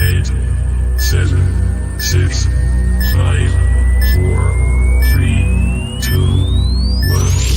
8, 7, 6, 5, 4, 3, 2, 1.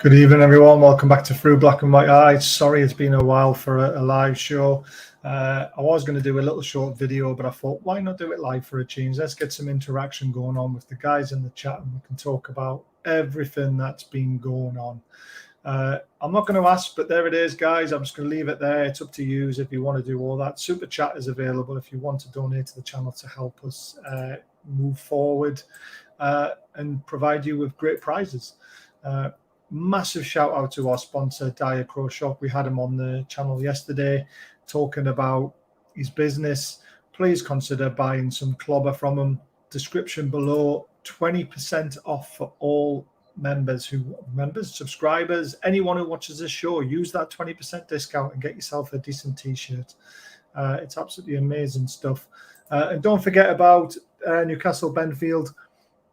Good evening, everyone. Welcome back to Through Black and White Eyes. Sorry, it's been a while for a live show. I was going to do a little short video, but I thought, why not do it live for a change? Let's get some interaction going on with the guys in the chat, and we can talk about everything that's been going on. I'm not going to ask, but there it is, guys. I'm just going to leave it there. It's up to you if you want to do all that. Super chat is available if you want to donate to the channel to help us move forward and provide you with great prizes. Massive shout out to our sponsor, Dire Crow Shop. We had him on the channel yesterday talking about his business. Please consider buying some clobber from him. Description below, 20% off for all subscribers, anyone who watches this show. Use that 20% discount and get yourself a decent t-shirt. It's absolutely amazing stuff. And don't forget about Newcastle Benfield.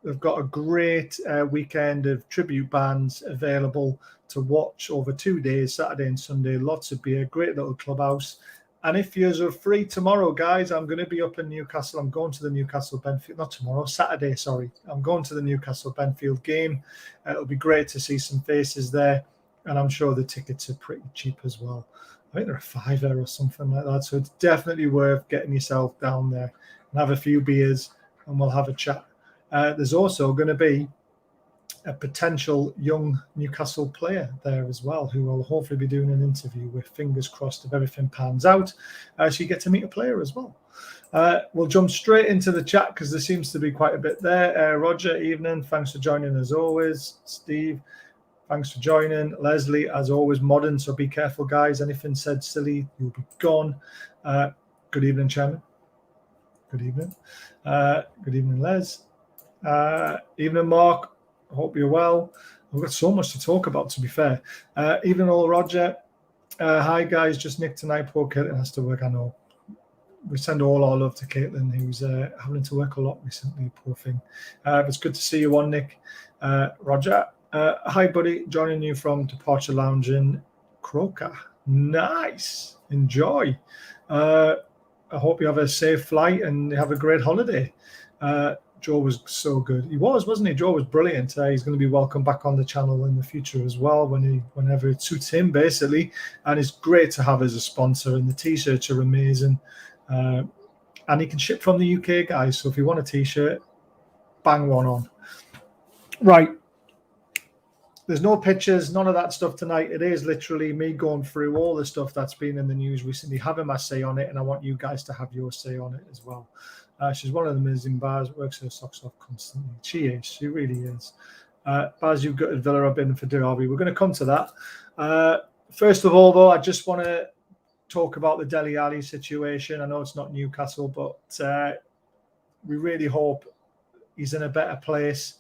We've got a great weekend of tribute bands available to watch over 2 days, Saturday and Sunday. Lots of beer, great little clubhouse. And if you're free tomorrow, guys, I'm going to be up in Newcastle. I'm going to the Newcastle Benfield, not tomorrow, Saturday, sorry. I'm going to the Newcastle Benfield game. It'll be great to see some faces there. And I'm sure the tickets are pretty cheap as well. I think they're a £5 or something like that. So it's definitely worth getting yourself down there and have a few beers and we'll have a chat. There's also going to be a potential young Newcastle player there as well, who will hopefully be doing an interview with, fingers crossed, if everything pans out. So you get to meet a player as well. We'll jump straight into the chat because there seems to be quite a bit there. Roger, evening. Thanks for joining as always. Steve, thanks for joining. Leslie, as always, modern, so be careful, guys. Anything said silly, you'll be gone. Good evening, Chairman. Good evening. Good evening, Les. Evening, Mark. I hope you're well. We've got so much to talk about, to be fair. Evening, all, Roger. Hi, guys. Just Nick tonight. Poor Caitlin has to work. I know. We send all our love to Caitlin, who's having to work a lot recently. Poor thing. It's good to see you on, Nick. Roger. Hi, buddy. Joining you from Departure Lounge in Croker. Nice. Enjoy. I hope you have a safe flight and have a great holiday. Joe was so good. He was, wasn't he? Joe was brilliant. He's going to be welcome back on the channel in the future as well, whenever it suits him, basically. And it's great to have as a sponsor. And the t-shirts are amazing. And he can ship from the UK, guys. So if you want a t-shirt, bang one on. Right. There's no pictures, none of that stuff tonight. It is literally me going through all the stuff that's been in the news recently, having my say on it, and I want you guys to have your say on it as well. She's one of the amazing bars, works her socks off constantly. She is, she really is. Baz, you've got Villa, I've been for Derby. We're going to come to that. First of all, though, I just want to talk about the Dele Alli situation. I know it's not Newcastle, but we really hope he's in a better place.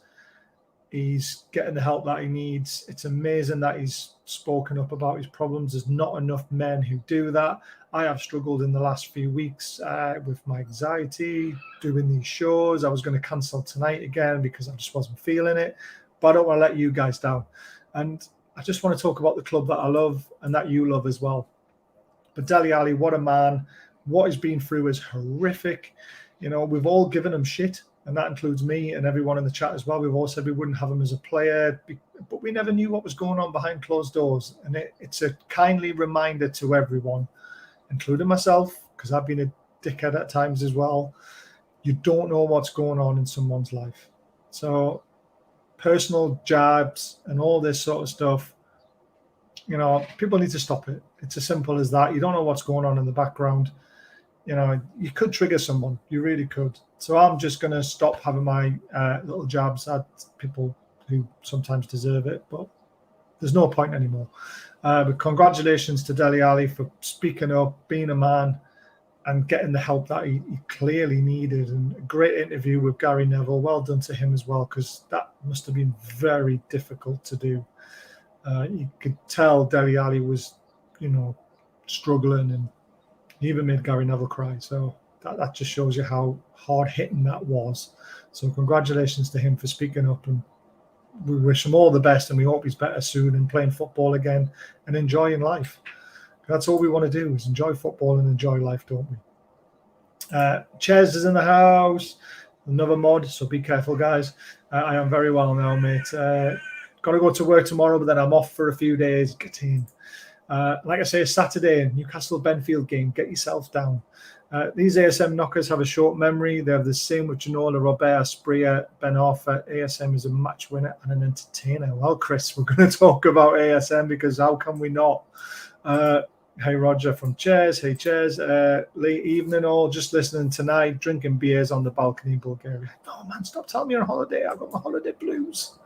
He's getting the help that he needs. It's amazing that he's spoken up about his problems. There's not enough men who do that. I have struggled in the last few weeks with my anxiety, doing these shows. I was going to cancel tonight again because I just wasn't feeling it. But I don't want to let you guys down. And I just want to talk about the club that I love and that you love as well. But Dele Alli, what a man. What he's been through is horrific. You know, we've all given him shit. And that includes me and everyone in the chat as well. We've all said we wouldn't have him as a player, but we never knew what was going on behind closed doors. And it's a kindly reminder to everyone, including myself, because I've been a dickhead at times as well. You don't know what's going on in someone's life. So personal jabs and all this sort of stuff, you know, people need to stop it. It's as simple as that. You don't know what's going on in the background. You know, you could trigger someone. You really could. So I'm just going to stop having my little jabs at people who sometimes deserve it. But There's no point anymore. But congratulations to Dele Alli for speaking up, being a man, and getting the help that he clearly needed. And a great interview with Gary Neville. Well done to him as well, because that must have been very difficult to do. You could tell Dele Alli was, struggling, and he even made Gary Neville cry. So that just shows you how hard-hitting that was. So congratulations to him for speaking up, and we wish him all the best, and we hope he's better soon and playing football again and enjoying life. That's all we want to do, is enjoy football and enjoy life, don't we? Ches is in the house, another mod, so be careful, guys. I am very well now, mate. Got to go to work tomorrow, but then I'm off for a few days. Get in. Like I say, Saturday, Newcastle Benfield game. Get yourself down. These ASM knockers have a short memory. They have the same with Ginola, Robert, Spria, Ben Arthur. ASM is a match winner and an entertainer. Well, Chris, we're going to talk about ASM, because how can we not? Hey, Roger from Chairs. Hey, Chairs. Late evening all. Just listening tonight, drinking beers on the balcony in Bulgaria. No, man, stop telling me you're on holiday. I've got my holiday blues.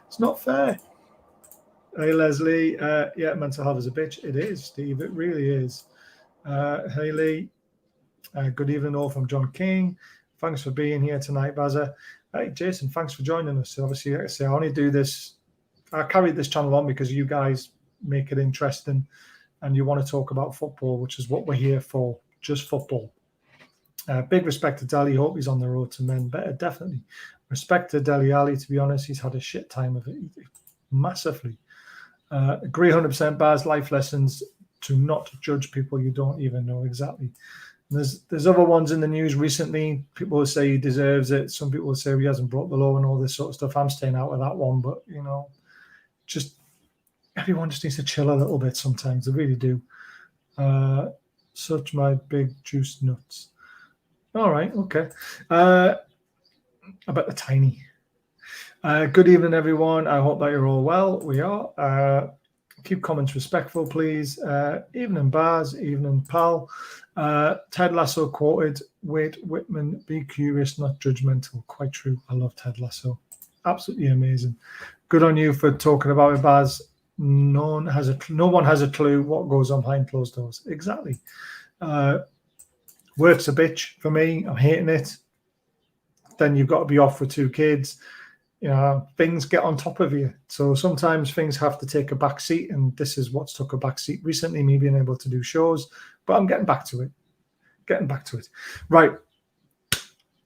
It's not fair. Hey, Leslie. Yeah, mental health is a bitch. It is, Steve. It really is. Hey, Lee. Good evening all from John King. Thanks for being here tonight, Bazza. Hey, Jason, thanks for joining us. Obviously, like I say, I only do this. I carried this channel on because you guys make it interesting, and you want to talk about football, which is what we're here for, just football. Big respect to Dele. Hope he's on the road to men better, definitely. Respect to Dele Alli, to be honest. He's had a shit time of it, massively. Agree 100%, Baz. Life lessons to not judge people you don't even know exactly. And there's other ones in the news recently. People will say he deserves it. Some people will say he hasn't brought the law and all this sort of stuff. I'm staying out of that one, but, just everyone just needs to chill a little bit sometimes. They really do. Such my big juice nuts. All right, okay. About the tiny. Good evening, everyone. I hope that you're all well. We are. Keep comments respectful, please. Evening, Baz. Evening, pal. Ted Lasso quoted, Wade Whitman, be curious, not judgmental. Quite true. I love Ted Lasso. Absolutely amazing. Good on you for talking about it, Baz. No one has a clue what goes on behind closed doors. Exactly. Work's a bitch for me. I'm hating it. Then you've got to be off with 2 kids. Things get on top of you. So sometimes things have to take a back seat, and this is what's took a back seat recently, me being able to do shows. But I'm getting back to it. Right.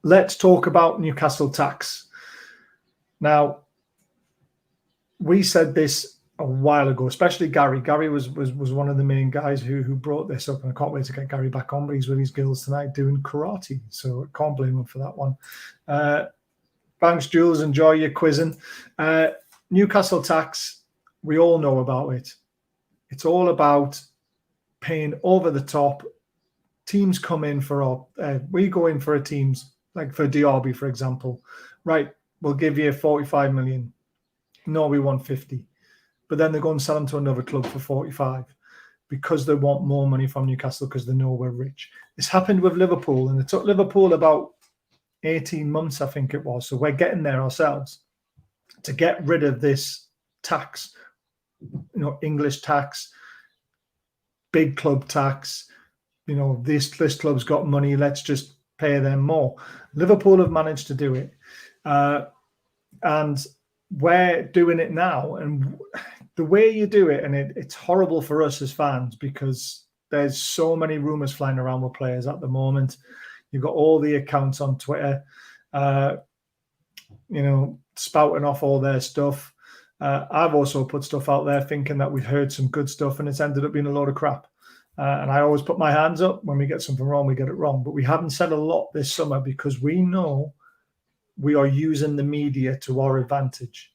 Let's talk about Newcastle Tax. Now, we said this a while ago, especially Gary. Gary was one of the main guys who brought this up, and I can't wait to get Gary back on, but he's with his girls tonight doing karate, so I can't blame him for that one. Thanks, Jules. Enjoy your quizzing. Newcastle Tax, we all know about it. It's all about paying over the top. Teams come in we go in for a teams, like for Diaby, for example. Right, we'll give you 45 million. No, we want 50. But then they go and sell them to another club for 45 because they want more money from Newcastle because they know we're rich. This happened with Liverpool, and it took Liverpool about 18 months, I think it was. So we're getting there ourselves to get rid of this tax, English tax, big club tax. This club's got money. Let's just pay them more. Liverpool have managed to do it. And we're doing it now. And the way you do it, and it's horrible for us as fans because there's so many rumours flying around with players at the moment. You've got all the accounts on Twitter, spouting off all their stuff. I've also put stuff out there thinking that we've heard some good stuff, and it's ended up being a load of crap. And I always put my hands up. When we get something wrong, we get it wrong. But we haven't said a lot this summer because we know we are using the media to our advantage.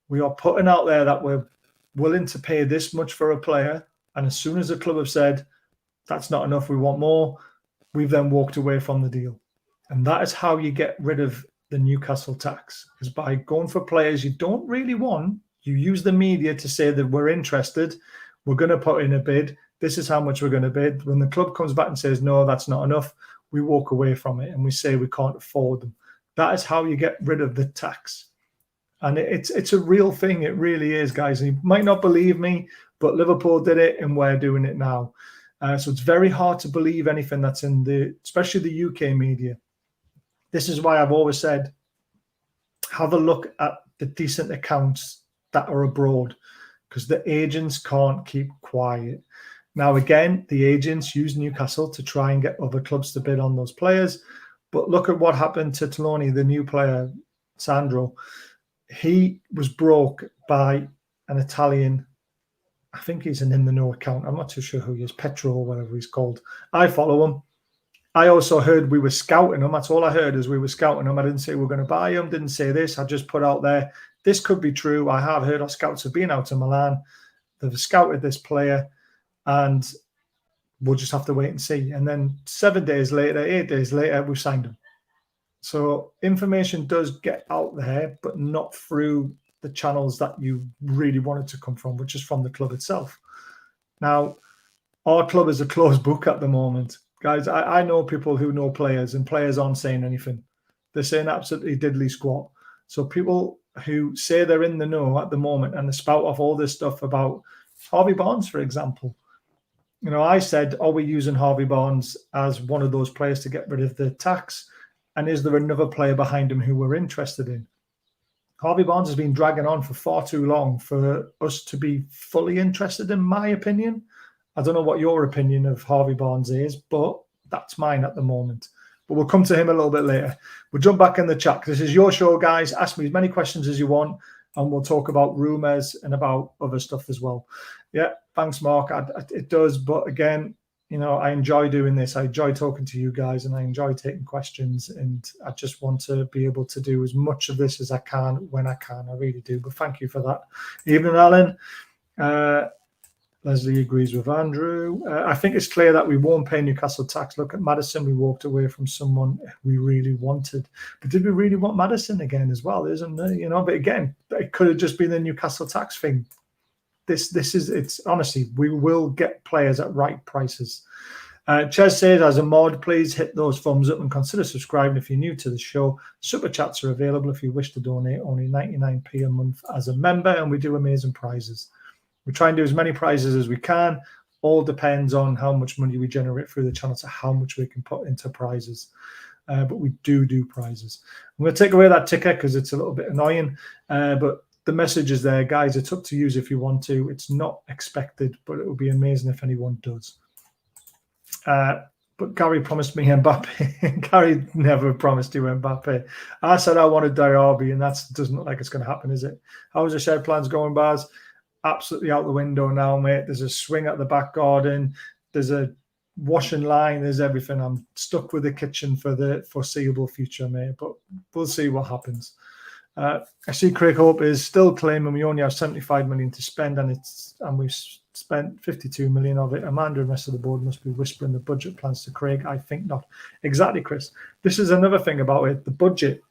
We are putting out there that we're willing to pay this much for a player. And as soon as the club have said, that's not enough, we want more, we've then walked away from the deal. And that is how you get rid of the Newcastle tax, is by going for players you don't really want. You use the media to say that we're interested, we're going to put in a bid, this is how much we're going to bid. When the club comes back and says, no, that's not enough, we walk away from it and we say we can't afford them. That is how you get rid of the tax. And it's a real thing. It really is, guys. And you might not believe me, but Liverpool did it and we're doing it now. So it's very hard to believe anything that's in especially the UK media. This is why I've always said, have a look at the decent accounts that are abroad, because the agents can't keep quiet. Now, again, the agents use Newcastle to try and get other clubs to bid on those players. But look at what happened to Taloni, the new player, Sandro. He was broke by an Italian, I think he's an in the know account. I'm not too sure who he is, Petro or whatever he's called. I follow him. I also heard we were scouting him. That's all I heard, is we were scouting him. I didn't say we were going to buy him, didn't say this. I just put out there, this could be true. I have heard our scouts have been out to Milan. They've scouted this player, and we'll just have to wait and see. And then 7 days later, 8 days later, we've signed him. So information does get out there, but not through the channels that you really want it to come from, which is from the club itself. Now, our club is a closed book at the moment. Guys, I know people who know players, and players aren't saying anything. They're saying absolutely diddly squat. So people who say they're in the know at the moment and they spout off all this stuff about Harvey Barnes, for example. You know, I said, are we using Harvey Barnes as one of those players to get rid of the tax? And is there another player behind him who we're interested in? Harvey Barnes has been dragging on for far too long for us to be fully interested, in my opinion. I don't know what your opinion of Harvey Barnes is, but that's mine at the moment. But we'll come to him a little bit later. We'll jump back in the chat. This is your show, guys. Ask me as many questions as you want, and we'll talk about rumours and about other stuff as well. Yeah, thanks, Mark. It does. But again, you know, I enjoy doing this. I enjoy talking to you guys, and I enjoy taking questions. And I just want to be able to do as much of this as I can when I can. I really do. But thank you for that. Evening, Alan. Leslie agrees with Andrew. I think it's clear that we won't pay Newcastle tax. Look at Maddison. We walked away from someone we really wanted. But did we really want Maddison again as well? Isn't there? You know, but again, it could have just been the Newcastle tax thing. It's honestly, we will get players at right prices. Ches says, as a mod, please hit those thumbs up and consider subscribing if you're new to the show. Super chats are available if you wish to donate, only 99p a month as a member, and we do amazing prizes. We try and do as many prizes as we can. All depends on how much money we generate through the channel to how much we can put into prizes. But we do prizes. I'm going to take away that ticker because it's a little bit annoying. But the message is there, guys. It's up to you if you want to. It's not expected, but it would be amazing if anyone does. But Gary promised me Mbappe. Gary never promised you Mbappe. I said I wanted Diaby, and that doesn't look like it's going to happen, is it? How's the shed plans going, Baz? Absolutely out the window now, mate. There's a swing at the back garden. There's a washing line. There's everything. I'm stuck with the kitchen for the foreseeable future, mate. But we'll see what happens. I see Craig Hope is still claiming we only have 75 million to spend, and we've spent 52 million of it. Amanda and the rest of the board must be whispering the budget plans to Craig. I think not. Exactly, Chris. This is another thing about it. The budget.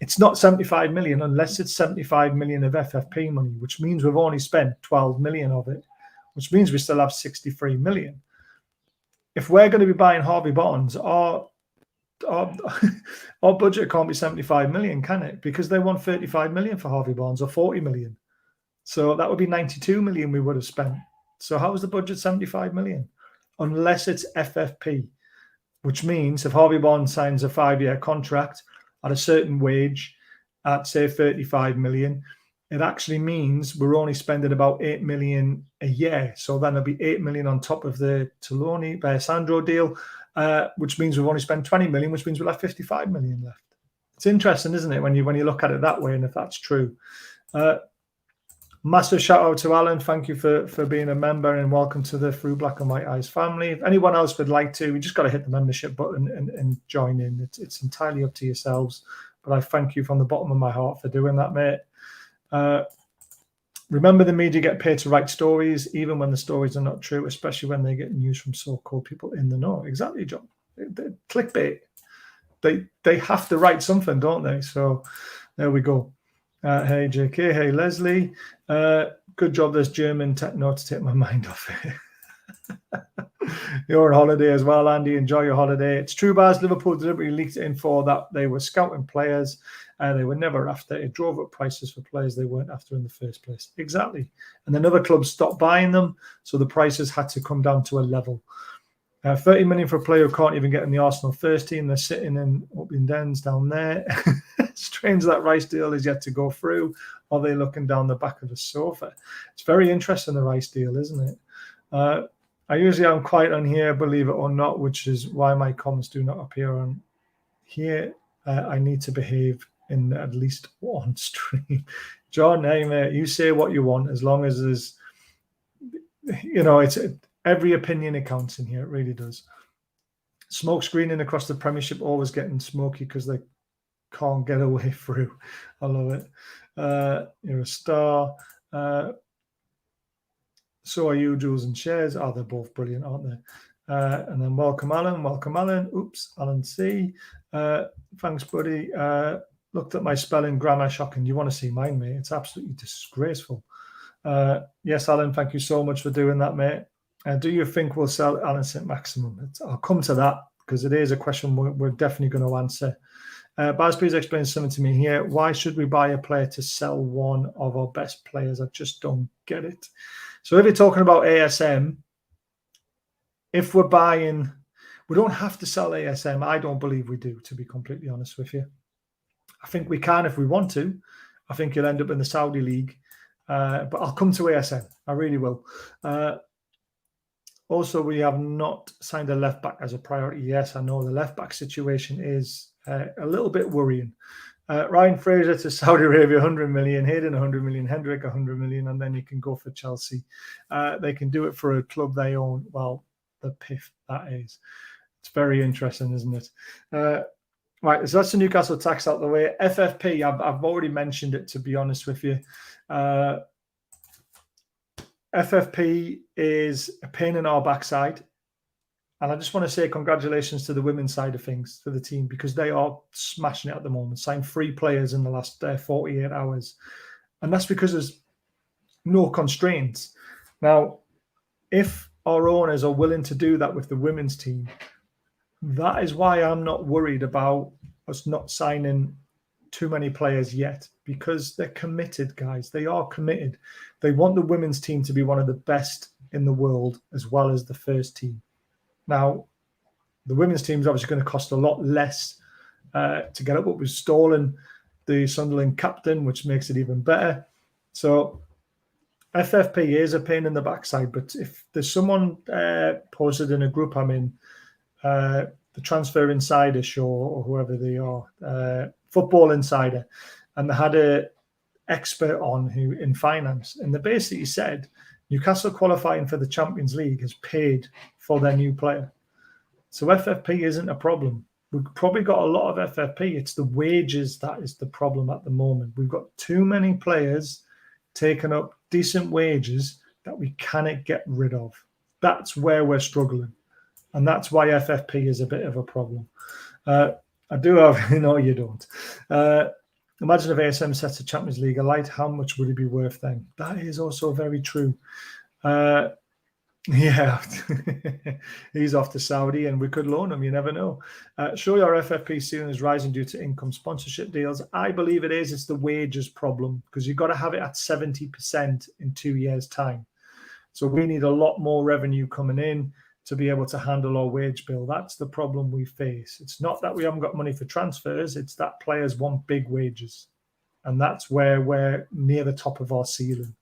It's not 75 million unless it's 75 million of FFP money, which means we've only spent 12 million of it, which means we still have 63 million. If we're going to be buying Harvey Barnes, our budget can't be 75 million, can it? Because they want 35 million for Harvey Barnes or 40 million. So that would be 92 million we would have spent. So how is the budget 75 million? Unless it's FFP, which means if Harvey Barnes signs a 5-year contract at a certain wage at, say, 35 million, it actually means we're only spending about 8 million a year. So then it'll be 8 million on top of the Taloni by Sandro deal, which means we've only spent 20 million, which means we'll have 55 million left. It's interesting, isn't it, when you look at it that way, and if that's true. Massive shout out to Alan. Thank you for being a member, and welcome to the Through Black and White Eyes family. If anyone else would like to, we just got to hit the membership button and join in. It's entirely up to yourselves, but I thank you from the bottom of my heart for doing that, mate. Remember, the media get paid to write stories, even when the stories are not true, especially when they get news from so-called people in the know. Exactly, John. Clickbait. They have to write something, don't they? So there we go. Hey, JK. Hey, Leslie. Good job, this German techno, to take my mind off it. You're on holiday as well, Andy. Enjoy your holiday. It's true, Baz. Liverpool deliberately leaked it in for that they were scouting players. They were never after. It drove up prices for players they weren't after in the first place. Exactly. And then other clubs stopped buying them, so the prices had to come down to a level. 30 million for a player who can't even get in the Arsenal first team. They're sitting in open dens down there. Strange that Rice deal is yet to go through. Are they looking down the back of the sofa? It's very interesting, the Rice deal, isn't it? I usually am quiet on here, believe it or not, which is why my comments do not appear on here. I need to behave in at least one stream. John, hey, mate, you say what you want as long as there's, it's every opinion counts in here. It really does. Smoke screening across the Premiership, always getting smoky because they can't get away through. I love it. You're a star. So are you, Jules and Shares. Oh, they're both brilliant, aren't they? And then welcome, Alan. Welcome, Alan. Oops, Alan C. Thanks, buddy. Looked at my spelling, grammar, shocking. You want to see mine, mate? It's absolutely disgraceful. Yes, Alan, thank you so much for doing that, mate. Do you think we'll sell Alan Saint-Maximin? I'll come to that because it is a question we're definitely going to answer. Baz, please explain something to me here. Why should we buy a player to sell one of our best players? I just don't get it. So if you're talking about ASM, if we're buying, we don't have to sell ASM. I don't believe we do, to be completely honest with you. I think we can if we want to. I think you'll end up in the Saudi League. But I'll come to ASM. I really will. Also, we have not signed a left-back as a priority. Yes, I know the left-back situation is a little bit worrying. Ryan Fraser to Saudi Arabia, 100 million. Hayden, 100 million. Hendrick, 100 million. And then you can go for Chelsea. They can do it for a club they own. Well, the Piff, that is. It's very interesting, isn't it? Right, so that's the Newcastle Tax out the way. FFP, I've already mentioned it, to be honest with you. FFP is a pain in our backside. And I just want to say congratulations to the women's side of things for the team because they are smashing it at the moment. Signed 3 players in the last 48 hours. And that's because there's no constraints. Now, if our owners are willing to do that with the women's team, that is why I'm not worried about us not signing too many players yet, because they're committed, guys. They are committed. They want the women's team to be one of the best in the world as well as the first team. Now, the women's team is obviously going to cost a lot less to get up, but we've stolen the Sunderland captain, which makes it even better. So FFP is a pain in the backside, but if there's someone posted in a group I'm in, the Transfer Insider show or whoever they are, Football Insider, and they had an expert on who in finance, and they basically said Newcastle qualifying for the Champions League has paid for their new player. So FFP isn't a problem. We've probably got a lot of FFP. It's the wages that is the problem at the moment. We've got too many players taking up decent wages that we cannot get rid of. That's where we're struggling. And that's why FFP is a bit of a problem. I do have, no, you don't. Imagine if ASM sets a Champions League alight, how much would it be worth then? That is also very true. Yeah, he's off to Saudi and we could loan him. You never know. Sure, your FFP ceiling is rising due to income sponsorship deals. I believe it is. It's the wages problem because you've got to have it at 70% in 2 years' time. So we need a lot more revenue coming in to be able to handle our wage bill. That's the problem we face. It's not that we haven't got money for transfers. It's that players want big wages. And that's where we're near the top of our ceiling.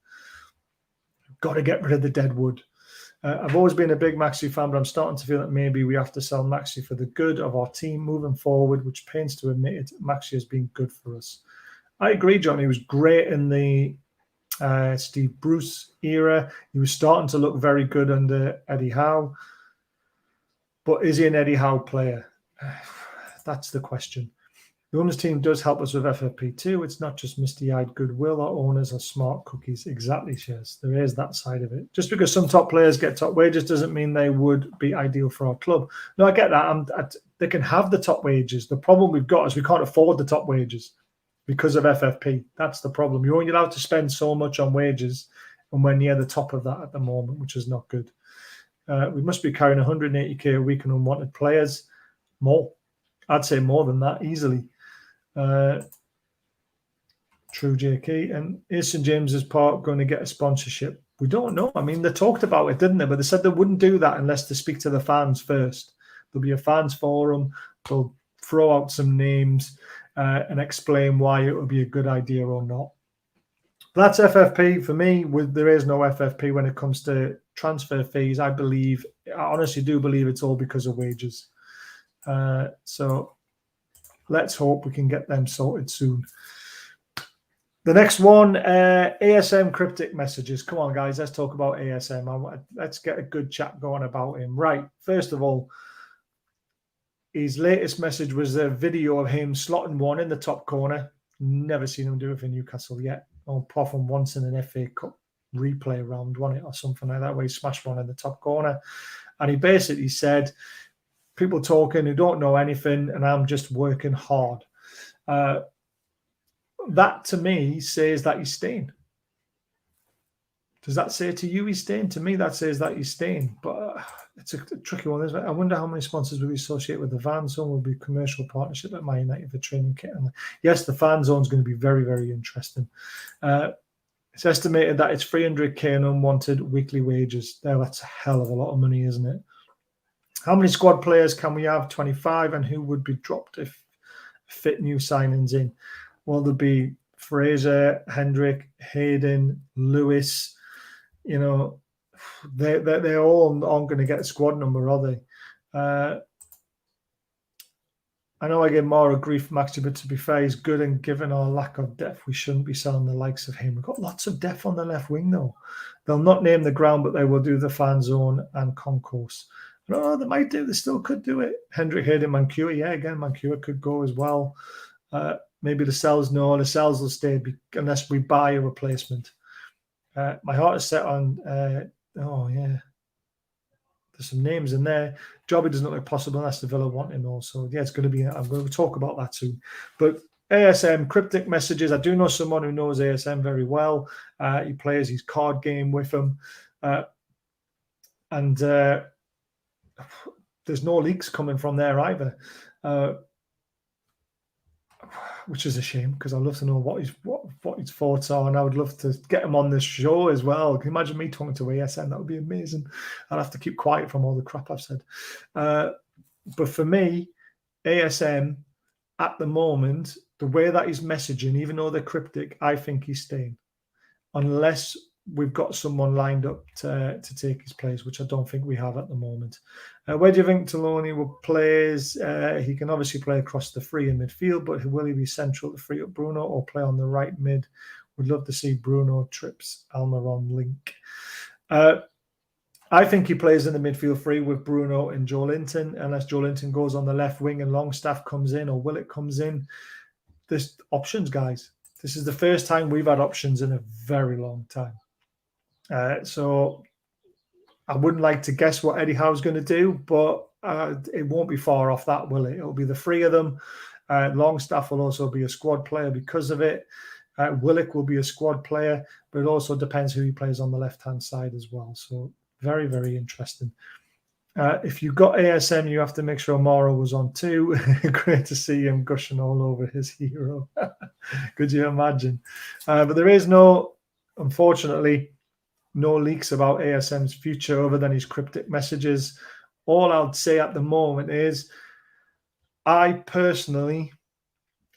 Got to get rid of the dead wood. I've always been a big Maxi fan, but I'm starting to feel that maybe we have to sell Maxi for the good of our team moving forward, which pains to admit it. Maxi has been good for us. I agree, John. He was great in the Steve Bruce era. He was starting to look very good under Eddie Howe. But is he an Eddie Howe player? That's the question. The owners team does help us with FFP too. It's not just misty-eyed goodwill. Our owners are smart cookies. Exactly, Shares. There is that side of it. Just because some top players get top wages doesn't mean they would be ideal for our club. No, I get that. They can have the top wages. The problem we've got is we can't afford the top wages because of FFP. That's the problem. You're only allowed to spend so much on wages, and we're near the top of that at the moment, which is not good. We must be carrying 180k a week on unwanted players. More. I'd say more than that, easily. True, JK. And is St James's Park going to get a sponsorship? We don't know. I mean, they talked about it, didn't they? But they said they wouldn't do that unless they speak to the fans first. There'll be a fans forum. They'll throw out some names and explain why it would be a good idea or not. That's FFP. For me, there is no FFP when it comes to transfer fees. I honestly do believe it's all because of wages. So let's hope we can get them sorted soon. The next one, ASM cryptic messages. Come on, guys, let's talk about ASM. Let's get a good chat going about him. Right, first of all, his latest message was a video of him slotting one in the top corner. Never seen him do it for Newcastle yet. Apart from once in an FA Cup replay round, wasn't it, or something like that, where he smashed one in the top corner. And he basically said, people talking who don't know anything, and I'm just working hard. That to me says that he's staying. Does that say to you he's staying? To me, that says that he's staying. But it's a tricky one, isn't it? I wonder how many sponsors will be associated with the van zone. Will be commercial partnership at Man United for training kit. And yes, the fan zone is going to be very, very interesting. It's estimated that it's 300k in unwanted weekly wages. That's a hell of a lot of money, isn't it? How many squad players can we have? 25. And who would be dropped if fit new signings in? Well, there'll be Fraser, Hendrick, Hayden, Lewis. You know, they all aren't going to get a squad number, are they? I know I give Mara grief, Maxi, but to be fair, he's good, and given our lack of depth, we shouldn't be selling the likes of him. We've got lots of depth on the left wing, though. They'll not name the ground, but they will do the fan zone and concourse. No, they might do. They still could do it. Hendrick, Hayden, Mancua. Yeah, again, Mancua could go as well. Maybe the Cells, no. The Cells will stay unless we buy a replacement. My heart is set on, there's some names in there. Jobby doesn't look possible unless the Villa want him also. Yeah, it's going to be, I'm going to talk about that soon. But ASM, cryptic messages. I do know someone who knows ASM very well. He plays his card game with him. And there's no leaks coming from there either. Which is a shame, because I'd love to know what his thoughts are, and I would love to get him on this show as well. Can you imagine me talking to ASM? That would be amazing. I'd have to keep quiet from all the crap I've said. But for me, ASM, at the moment, the way that he's messaging, even though they're cryptic, I think he's staying. Unless we've got someone lined up to take his place, which I don't think we have at the moment. Where do you think Taloni will play? He can obviously play across the free in midfield, but will he be central to free up Bruno or play on the right mid? Would love to see Bruno, Trips, Almiron link. I think he plays in the midfield free with Bruno and Joe Linton, unless Joe Linton goes on the left wing and Longstaff comes in or Willett comes in. There's options, guys. This is the first time we've had options in a very long time. So I wouldn't like to guess what Eddie Howe's going to do, but it won't be far off that, will it? It'll be the three of them. Longstaff will also be a squad player because of it. Willock will be a squad player, but it also depends who he plays on the left-hand side as well. So very, very interesting. If you've got ASM, you have to make sure Mara was on too. Great to see him gushing all over his hero. Could you imagine? But there is unfortunately, no leaks about ASM's future other than his cryptic messages. All I'll say at the moment is I personally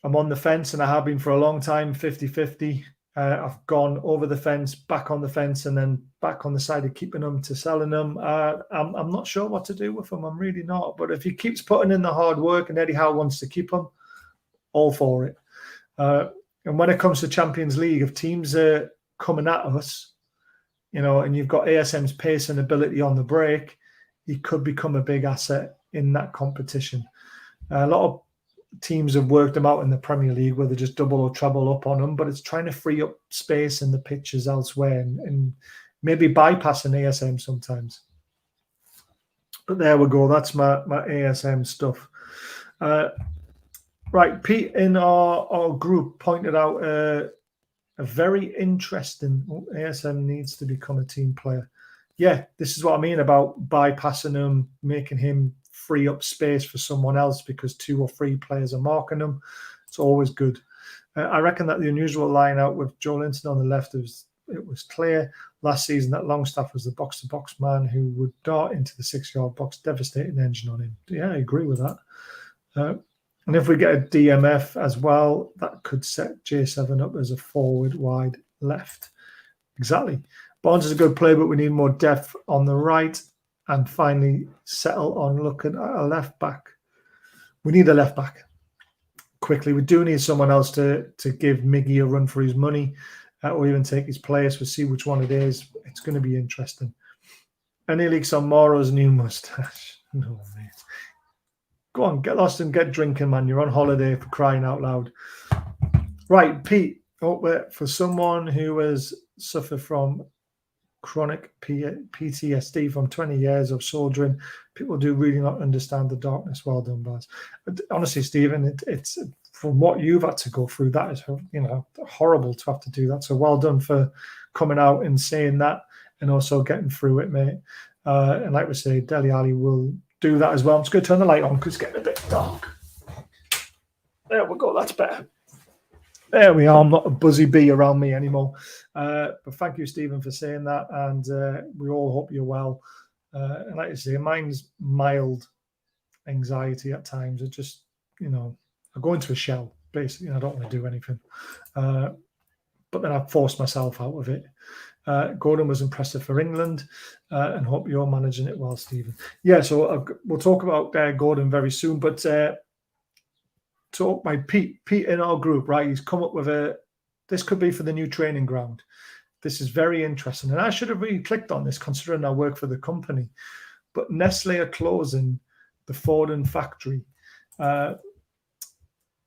am on the fence, and I have been for a long time, 50-50. I've gone over the fence, back on the fence, and then back on the side of keeping them to selling them. I'm not sure what to do with them. I'm really not. But if he keeps putting in the hard work and Eddie Howe wants to keep him, all for it. And when it comes to Champions League, if teams are coming at us, and you've got ASM's pace and ability on the break, he could become a big asset in that competition. A lot of teams have worked him out in the Premier League where they just double or treble up on him, but it's trying to free up space in the pitches elsewhere and maybe bypassing ASM sometimes. But there we go. That's my ASM stuff. Right, Pete in our group pointed out a very interesting ASM needs to become a team player. yeah, this is what I mean about bypassing him, making him free up space for someone else because 2 or 3 players are marking him. It's always good. I reckon that the unusual line out with Joe Linton on the left, it was clear last season that Longstaff was the box-to-box man who would dart into the 6-yard box, devastating engine on him. Yeah, I agree with that. And if we get a DMF as well, that could set J7 up as a forward wide left. Exactly. Barnes is a good player, but we need more depth on the right. And finally, settle on looking at a left back. We need a left back quickly. We do need someone else to give Miggy a run for his money, or even take his place. We'll see which one it is. It's going to be interesting. Any leaks on Moro's new mustache? No, mate. Go on, get lost and get drinking, man. You're on holiday, for crying out loud. Right, Pete. For someone who has suffered from chronic PTSD from 20 years of soldiering, people do really not understand the darkness. Well done, Baz. Honestly, Stephen, it's from what you've had to go through, that is, horrible to have to do that. So well done for coming out and saying that, and also getting through it, mate. And like we say, Dele Alli will do that as well. I'm just going to turn the light on because it's getting a bit dark. There we go. That's better. There we are. I'm not a buzzy bee around me anymore. But thank you, Stephen, for saying that. And we all hope you're well. And like I say, mine's mild anxiety at times. It just, I go into a shell, basically. I don't want to do anything. But then I've forced myself out of it. Gordon was impressive for England, and hope you're managing it well, Stephen. Yeah, so we'll talk about Gordon very soon. But talk by Pete in our group, right? He's come up with this could be for the new training ground. This is very interesting. And I should have really clicked on this considering I work for the company. But Nestle are closing the Forden factory up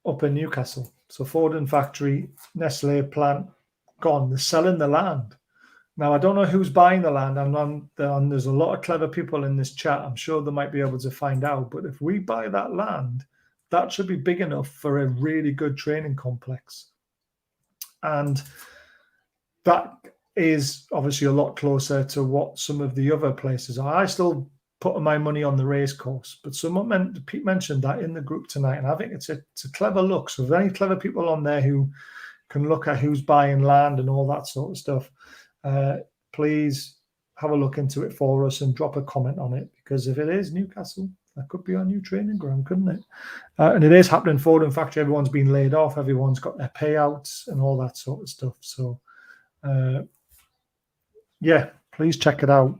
in Newcastle. So Forden factory, Nestle plant, gone. They're selling the land. Now, I don't know who's buying the land. And there's a lot of clever people in this chat. I'm sure they might be able to find out. But if we buy that land, that should be big enough for a really good training complex. And that is obviously a lot closer to what some of the other places are. I still put my money on the race course, but Pete mentioned that in the group tonight, and I think it's a clever look. So if there are any clever people on there who can look at who's buying land and all that sort of stuff, please have a look into it for us and drop a comment on it, because if it is Newcastle, that could be our new training ground, couldn't it? And it is happening. Forden factory, everyone's been laid off, everyone's got their payouts and all that sort of stuff. So, yeah, please check it out.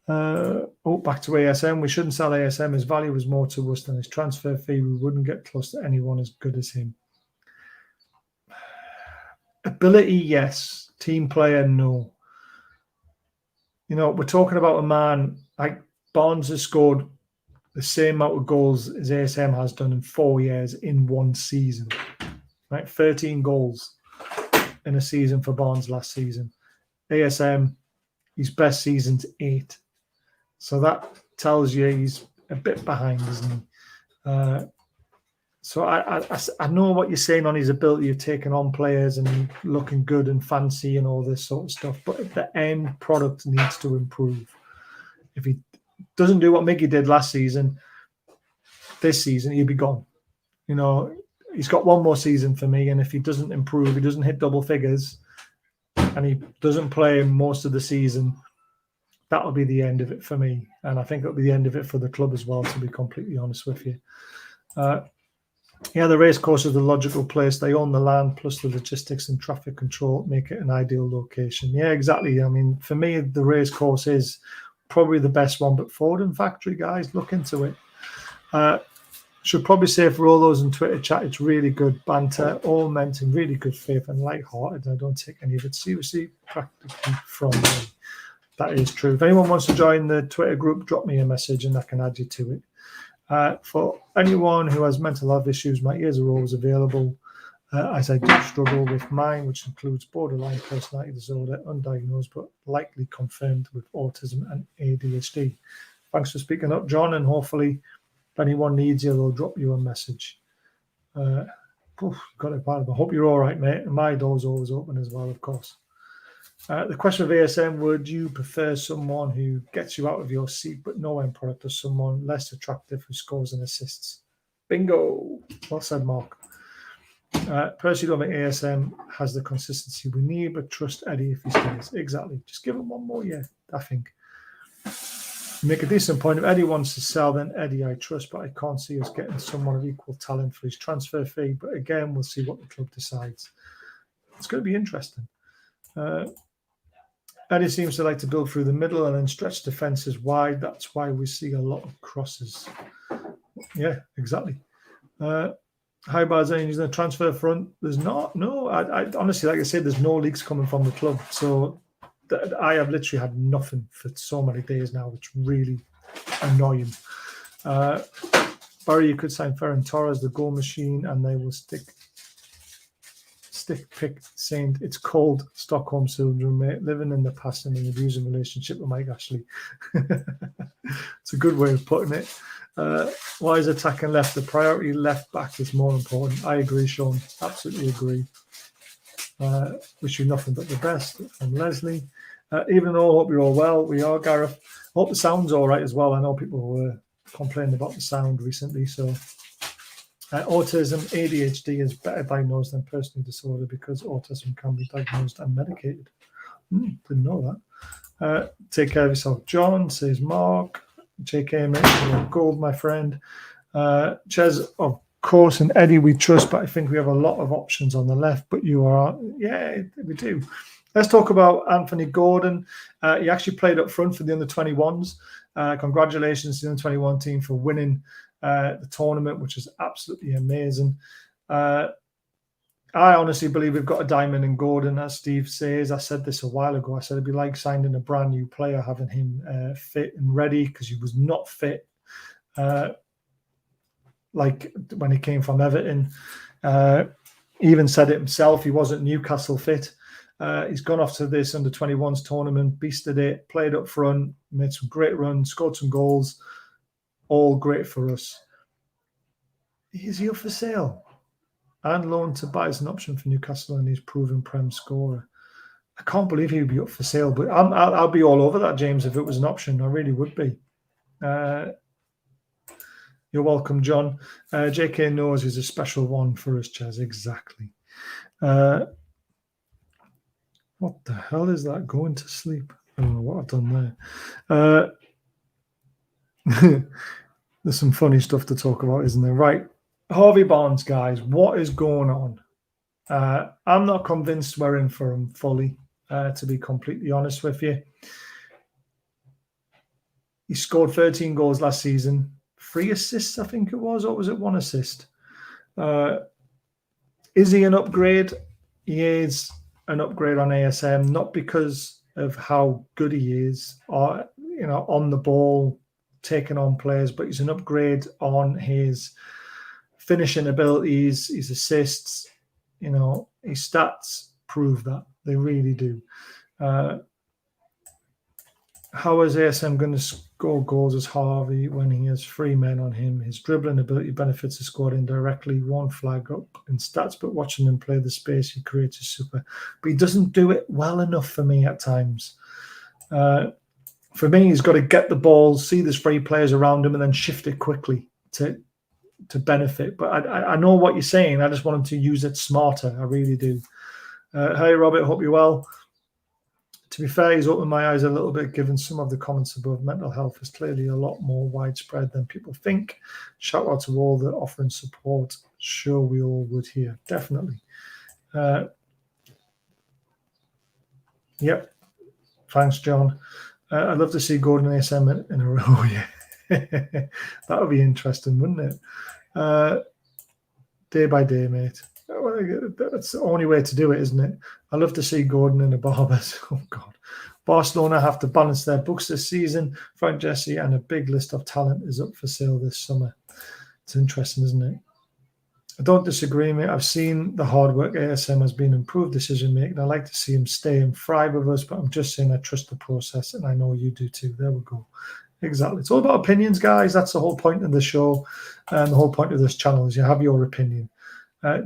Back to ASM. We shouldn't sell ASM. His value was more to us than his transfer fee. We wouldn't get close to anyone as good as him. Ability, yes. Team player, no. We're talking about a man like Barnes has scored the same amount of goals as ASM has done in 4 years in one season. Right, 13 goals in a season for Barnes last season. ASM, his best season's 8. So that tells you he's a bit behind, isn't he? So I know what you're saying on his ability of taking on players and looking good and fancy and all this sort of stuff, but the end product needs to improve. If he doesn't do what Miggy did last season, this season he'll be gone. He's got one more season for me, and if he doesn't improve, he doesn't hit double figures, and he doesn't play most of the season, that'll be the end of it for me. And I think it'll be the end of it for the club as well, to be completely honest with you. The race course is the logical place. They own the land, plus the logistics and traffic control make it an ideal location. Yeah, exactly. I mean, for me, the race course is probably the best one, but Forden factory, guys, look into it. Should probably say for all those in Twitter chat, it's really good banter, all meant in really good faith and light-hearted. I don't take any of it seriously, practically from me. That is true. If anyone wants to join the Twitter group, drop me a message and I can add you to it. For anyone who has mental health issues, my ears are always available, as I do struggle with mine, which includes borderline personality disorder, undiagnosed but likely confirmed with autism and ADHD. Thanks for speaking up, John, and hopefully if anyone needs you, they'll drop you a message. Got it bad. I hope you're all right, mate. And my door's always open as well, of course. The question of ASM, would you prefer someone who gets you out of your seat but no end product, or someone less attractive who scores and assists? Bingo. Well said, Mark. Personally, don't think ASM has the consistency we need, but trust Eddie if he stays. Exactly. Just give him one more year, I think. Make a decent point. If Eddie wants to sell, then Eddie I trust, but I can't see us getting someone of equal talent for his transfer fee. But again, we'll see what the club decides. It's going to be interesting. Eddie seems to like to build through the middle and then stretch defences wide. That's why we see a lot of crosses. Yeah, exactly. High bars using the transfer front. There's not. No, I honestly, like I said, there's no leaks coming from the club. So I have literally had nothing for so many days now. It's really annoying. Barry, you could sign Ferran Torres, the goal machine, and they will stick pick Saint. It's called Stockholm Syndrome, mate. Living in the past and an abusing relationship with Mike Ashley. It's a good way of putting it. Why is attacking left? The priority left back is more important. I agree, Sean. Absolutely agree. Wish you nothing but the best from Leslie. Even though I hope you're all well, we are, Gareth. I hope the sound's all right as well. I know people were complaining about the sound recently. So autism, ADHD is better diagnosed than personality disorder because autism can be diagnosed and medicated. Didn't know that. Take care of yourself, John, says Mark. JK, mate, you're gold, my friend. Ches, of course, and Eddie we trust, but I think we have a lot of options on the left. But you are, yeah, we do. Let's talk about Anthony Gordon. He actually played up front for the under-21s. Congratulations to the under-21 team for winning the tournament, which is absolutely amazing. I honestly believe we've got a diamond in Gordon, as Steve says. I said this a while ago. I said it'd be like signing a brand new player, having him fit and ready, because he was not fit. Like when he came from Everton, he even said it himself. He wasn't Newcastle fit. He's gone off to this under-21s tournament, beasted it, played up front, made some great runs, scored some goals. All great for us. Is he up for sale? And loan to buy as an option for Newcastle, and he's proven Prem scorer. I can't believe he would be up for sale, but I'll be all over that, James, if it was an option. I really would be. You're welcome, John. JK knows he's a special one for us, Chaz. Exactly. What the hell is that? Going to sleep? I don't know what I've done there. There's some funny stuff to talk about, isn't there? Right. Harvey Barnes, guys, what is going on? I'm not convinced we're in for him fully, to be completely honest with you. He scored 13 goals last season, 3 assists, I think it was, or was it 1 assist? Is he an upgrade? He is an upgrade on ASM, not because of how good he is, or on the ball, taking on players, but he's an upgrade on his finishing abilities, his assists. His stats prove that. They really do. How is ASM going to score goals as Harvey when he has 3 men on him? His dribbling ability benefits the squad indirectly. 1 flag up in stats, but watching him play the space he creates is super. But he doesn't do it well enough for me at times. For me, he's got to get the ball, see there's 3 players around him, and then shift it quickly to benefit. But I know what you're saying. I just want him to use it smarter. I really do. Hey, Robert, hope you're well. To be fair, he's opened my eyes a little bit, given some of the comments above. Mental health is clearly a lot more widespread than people think. Shout out to all that are offering support. Sure, we all would here. Definitely. Yep. Thanks, John. I'd love to see Gordon and ASM in a row. Yeah. That would be interesting, wouldn't it? Day by day, mate. That's the only way to do it, isn't it? I love to see Gordon and the Barbers. Oh, God. Barcelona have to balance their books this season. Frank Jesse and a big list of talent is up for sale this summer. It's interesting, isn't it? I don't disagree, mate. I've seen the hard work ASM has been improved decision making. I like to see him stay and thrive with us, but I'm just saying I trust the process, and I know you do too. There we go. Exactly. It's all about opinions, guys. That's the whole point of the show, and the whole point of this channel is you have your opinion.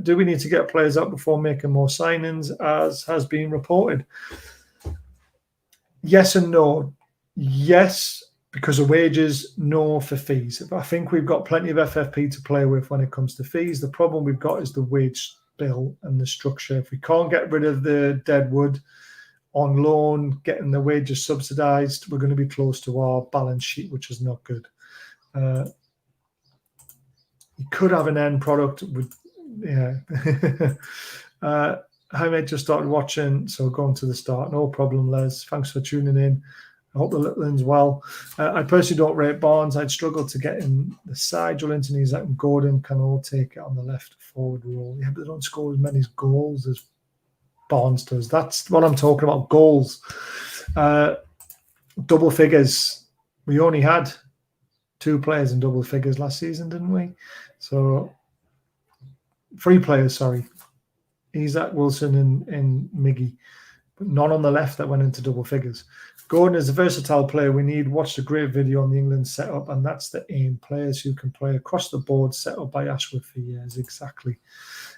Do we need to get players out before making more signings, as has been reported? Yes and no. Yes, because of wages, no for fees. I think we've got plenty of FFP to play with when it comes to fees. The problem we've got is the wage bill and the structure. If we can't get rid of the deadwood on loan, getting the wages subsidised, we're going to be close to our balance sheet, which is not good. You could have an end product with, yeah. Jaime just started watching, so going to the start. No problem, Les. Thanks for tuning in. I hope the little one's well. I personally don't rate Barnes. I'd struggle to get in the side. Joelinton, Isaac, and Gordon can all take it on the left forward role. Yeah, but they don't score as many goals as Barnes does. That's what I'm talking about, goals. Double figures. We only had 2 players in double figures last season, didn't we? So 3 players, sorry. Isaac, Wilson, and Miggy. But none on the left that went into double figures. Gordon is a versatile player we need. Watched a great video on the England setup, and that's the aim. Players who can play across the board, set up by Ashworth for years. Exactly.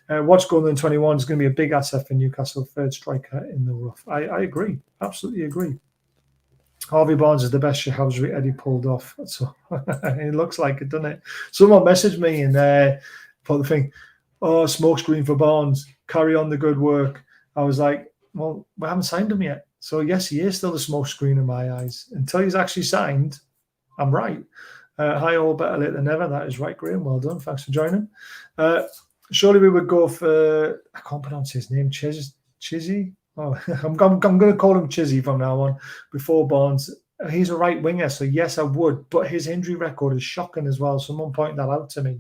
Watch Gordon in 21 is going to be a big asset for Newcastle, third striker in the rough. I agree. Absolutely agree. Harvey Barnes is the best Shahabsri Eddie pulled off. So it looks like it, doesn't it? Someone messaged me and put the thing, oh, smokescreen for Barnes. Carry on the good work. I was like, well, we haven't signed him yet. So, yes, he is still the smokescreen in my eyes. Until he's actually signed, I'm right. Hi, all, better late than never. That is right, Graham. Well done. Thanks for joining. Surely we would go for, I can't pronounce his name, Chizzy? Oh, I'm going to call him Chizzy from now on, before Barnes. He's a right winger, so yes, I would. But his injury record is shocking as well. Someone pointed that out to me.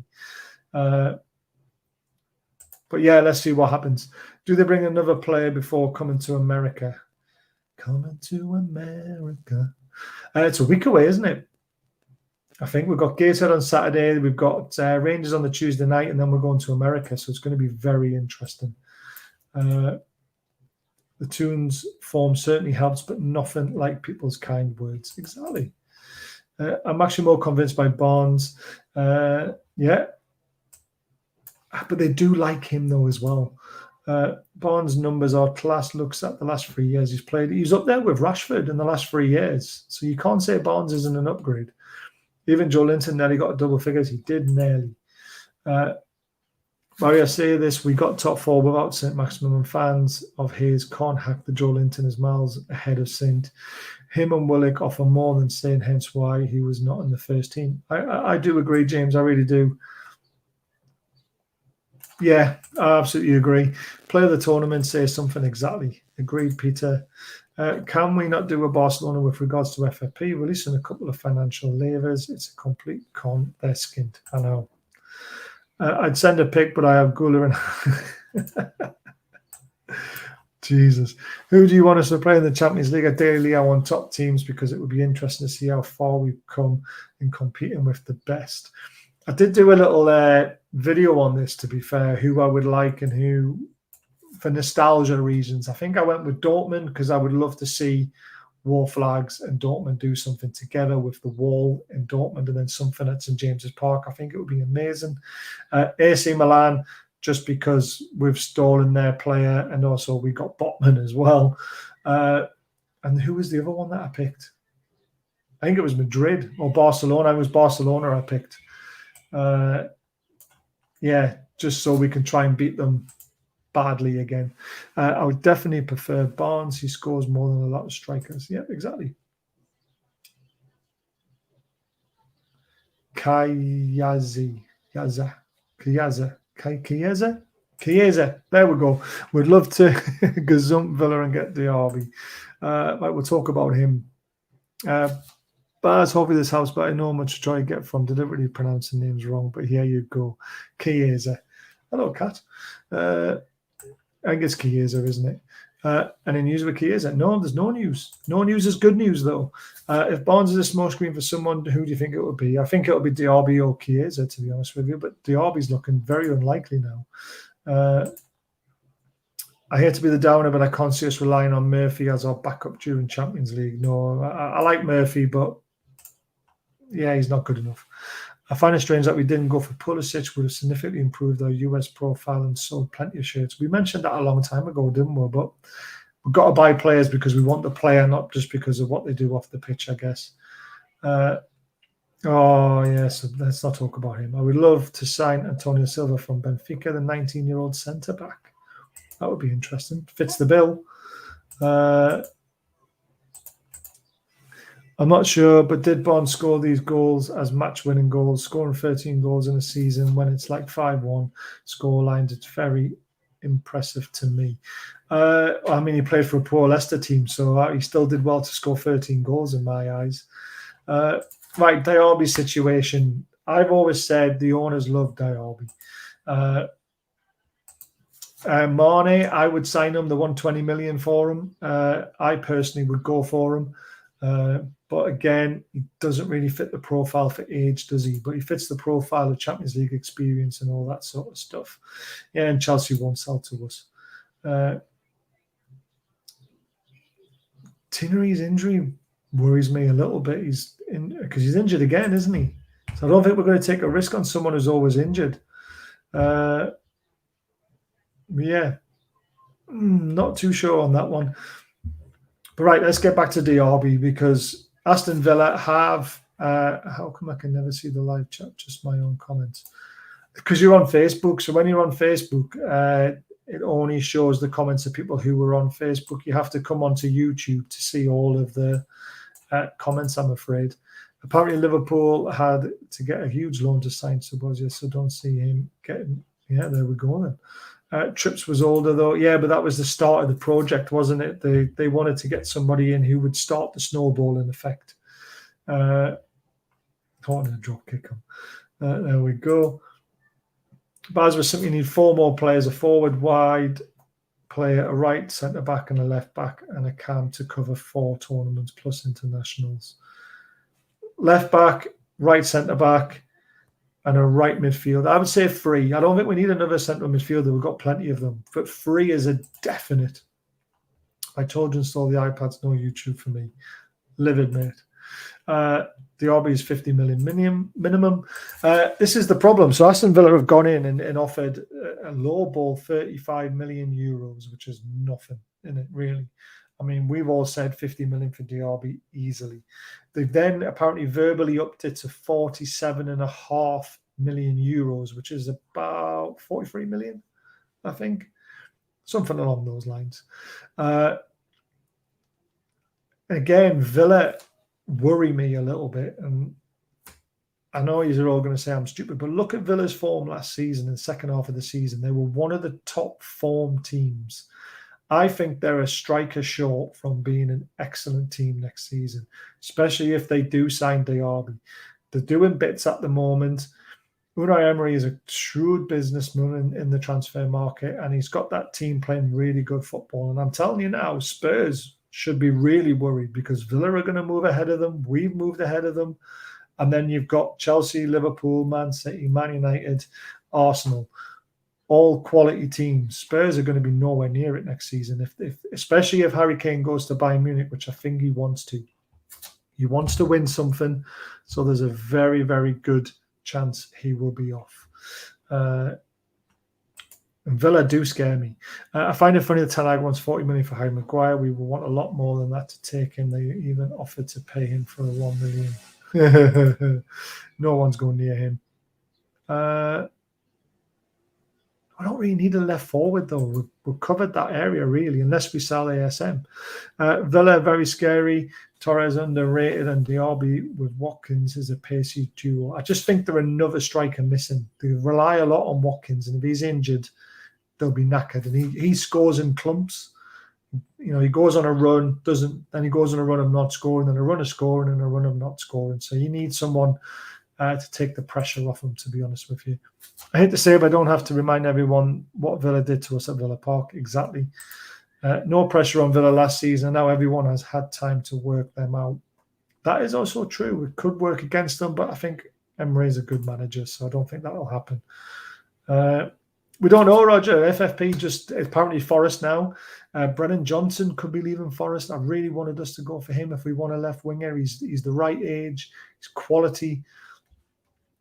But yeah, let's see what happens. Do they bring another player before coming to America? Coming to America. It's a week away, isn't it? I think we've got Gateshead on Saturday. We've got Rangers on the Tuesday night, and then we're going to America. So it's going to be very interesting. The Toons form certainly helps, but nothing like people's kind words. Exactly. I'm actually more convinced by Barnes. Yeah. But they do like him, though, as well. Barnes' numbers are class. Looks at the last 3 years he's played. He's up there with Rashford in the last 3 years. So you can't say Barnes isn't an upgrade. Even Joelinton nearly got double figures. He did nearly. Barry, I say this, we got top 4 without Saint-Maximin, and fans of his can't hack the Joelinton is miles ahead of Saint. Him and Willock offer more than Saint, hence why he was not in the first team. I do agree, James. I really do. Yeah, I absolutely agree. Player of the tournament says something exactly. Agreed, Peter. Can we not do a Barcelona with regards to FFP? Releasing a couple of financial levers. It's a complete con. They're skinned. I know. I'd send a pic, but I have Gula and Jesus. Who do you want us to play in the Champions League? Daily, I want top teams because it would be interesting to see how far we've come in competing with the best. I did do a little video on this, to be fair, who I would like and who, for nostalgia reasons. I think I went with Dortmund because I would love to see War Flags and Dortmund do something together with the Wall in Dortmund and then something at St James's Park. I think it would be amazing. AC Milan, just because we've stolen their player, and also we got Botman as well. And who was the other one that I picked? I think it was Madrid or Barcelona. It was Barcelona I picked. Yeah, just so we can try and beat them badly again. I would definitely prefer Barnes. He scores more than a lot of strikers. Yeah, exactly. Chiesa. There we go. We'd love to gazump Villa and get Diaby. Right, we'll talk about him. Baz, hopefully this helps, but I know much to try and get from deliberately pronouncing names wrong. But here you go. Chiesa. Hello, Kat. I think it's Chiesa, isn't it? Any news with Chiesa? No, there's no news. No news is good news, though. If Barnes is a smoke screen for someone, who do you think it would be? I think it would be Diaby or Chiesa, to be honest with you. But Diaby's looking very unlikely now. I hate to be the downer, but I can't see us relying on Murphy as our backup during Champions League. No, I like Murphy, but yeah, he's not good enough. I find it strange that we didn't go for Pulisic. Would have significantly improved our US profile and sold plenty of shirts. We mentioned that a long time ago, didn't we? But we've got to buy players because we want the player, not just because of what they do off the pitch, I guess. Oh, yes, let's not talk about him. I would love to sign Antonio Silva from Benfica, the 19-year-old centre-back. That would be interesting. Fits the bill. I'm not sure, but did Barnes score these goals as match-winning goals, scoring 13 goals in a season when it's like 5-1 scorelines? It's very impressive to me. I mean, he played for a poor Leicester team, so he still did well to score 13 goals in my eyes. Right, Diaby situation. I've always said the owners love Diaby. Mane, I would sign him the 120 million for him. I personally would go for him. But again, he doesn't really fit the profile for age, does he? But he fits the profile of Champions League experience and all that sort of stuff. Yeah, and Chelsea won't sell to us. Tinnery's injury worries me a little bit. Because he's injured again, isn't he? So I don't think we're going to take a risk on someone who's always injured. Yeah, not too sure on that one. But right, let's get back to Diaby, because Aston Villa have. How come I can never see the live chat? Just my own comments. Because you're on Facebook. So when you're on Facebook, it only shows the comments of people who were on Facebook. You have to come onto YouTube to see all of the comments, I'm afraid. Apparently, Liverpool had to get a huge loan to sign Subozia, so don't see him getting. Yeah, there we go then. Trips was older though. Yeah, but that was the start of the project, wasn't it? They wanted to get somebody in who would start the snowball in effect. I wanted to drop kick him. There we go. Baz was simply need 4 more players: a forward, wide player, a right centre back, and a left back, and a cam to cover 4 tournaments plus internationals. Left back, right centre back, and a right midfield. I would say 3. I don't think we need another central midfielder. We've got plenty of them. But 3 is a definite. I told you install the iPads, no YouTube for me. Livid, mate. The RB is 50 million minimum. This is the problem. So Aston Villa have gone in and offered a low ball 35 million euros, which is nothing in it, really. I mean, we've all said 50 million for Diaby easily. They've then apparently verbally upped it to 47.5 million euros, which is about 43 million, I think. Something along those lines. Again, Villa worry me a little bit. And I know you're all going to say I'm stupid, but look at Villa's form last season, in the second half of the season. They were one of the top form teams. I think they're a striker short from being an excellent team next season, especially if they do sign Diaby. They're doing bits at the moment. Unai Emery is a shrewd businessman in the transfer market, and he's got that team playing really good football. And I'm telling you now, Spurs should be really worried because Villa are going to move ahead of them. We've moved ahead of them. And then you've got Chelsea, Liverpool, Man City, Man United, Arsenal. All quality teams. Spurs are going to be nowhere near it next season, especially if Harry Kane goes to Bayern Munich, which I think he wants to. He wants to win something, so there's a very, very good chance he will be off. And Villa do scare me. I find it funny that Ten Hag wants 40 million for Harry Maguire. We will want a lot more than that to take him. They even offered to pay him for 1 million. No one's going near him. I don't really need a left forward, though. We've covered that area, really, unless we sell ASM. Villa, very scary. Torres, underrated. And Diaby with Watkins is a pacey duo. I just think they're another striker missing. They rely a lot on Watkins, and if he's injured, they'll be knackered. And he scores in clumps. You know, he goes on a run, then he goes on a run of not scoring, then a run of scoring, and a run of not scoring. So you need someone to take the pressure off him, to be honest with you. I hate to say it, but I don't have to remind everyone what Villa did to us at Villa Park. Exactly. No pressure on Villa last season. Now everyone has had time to work them out. That is also true. It could work against them, but I think Emery is a good manager, so I don't think that will happen. We don't know, Roger. FFP just apparently Forest now. Brennan Johnson could be leaving Forest. I really wanted us to go for him if we want a left winger. He's the right age. He's quality.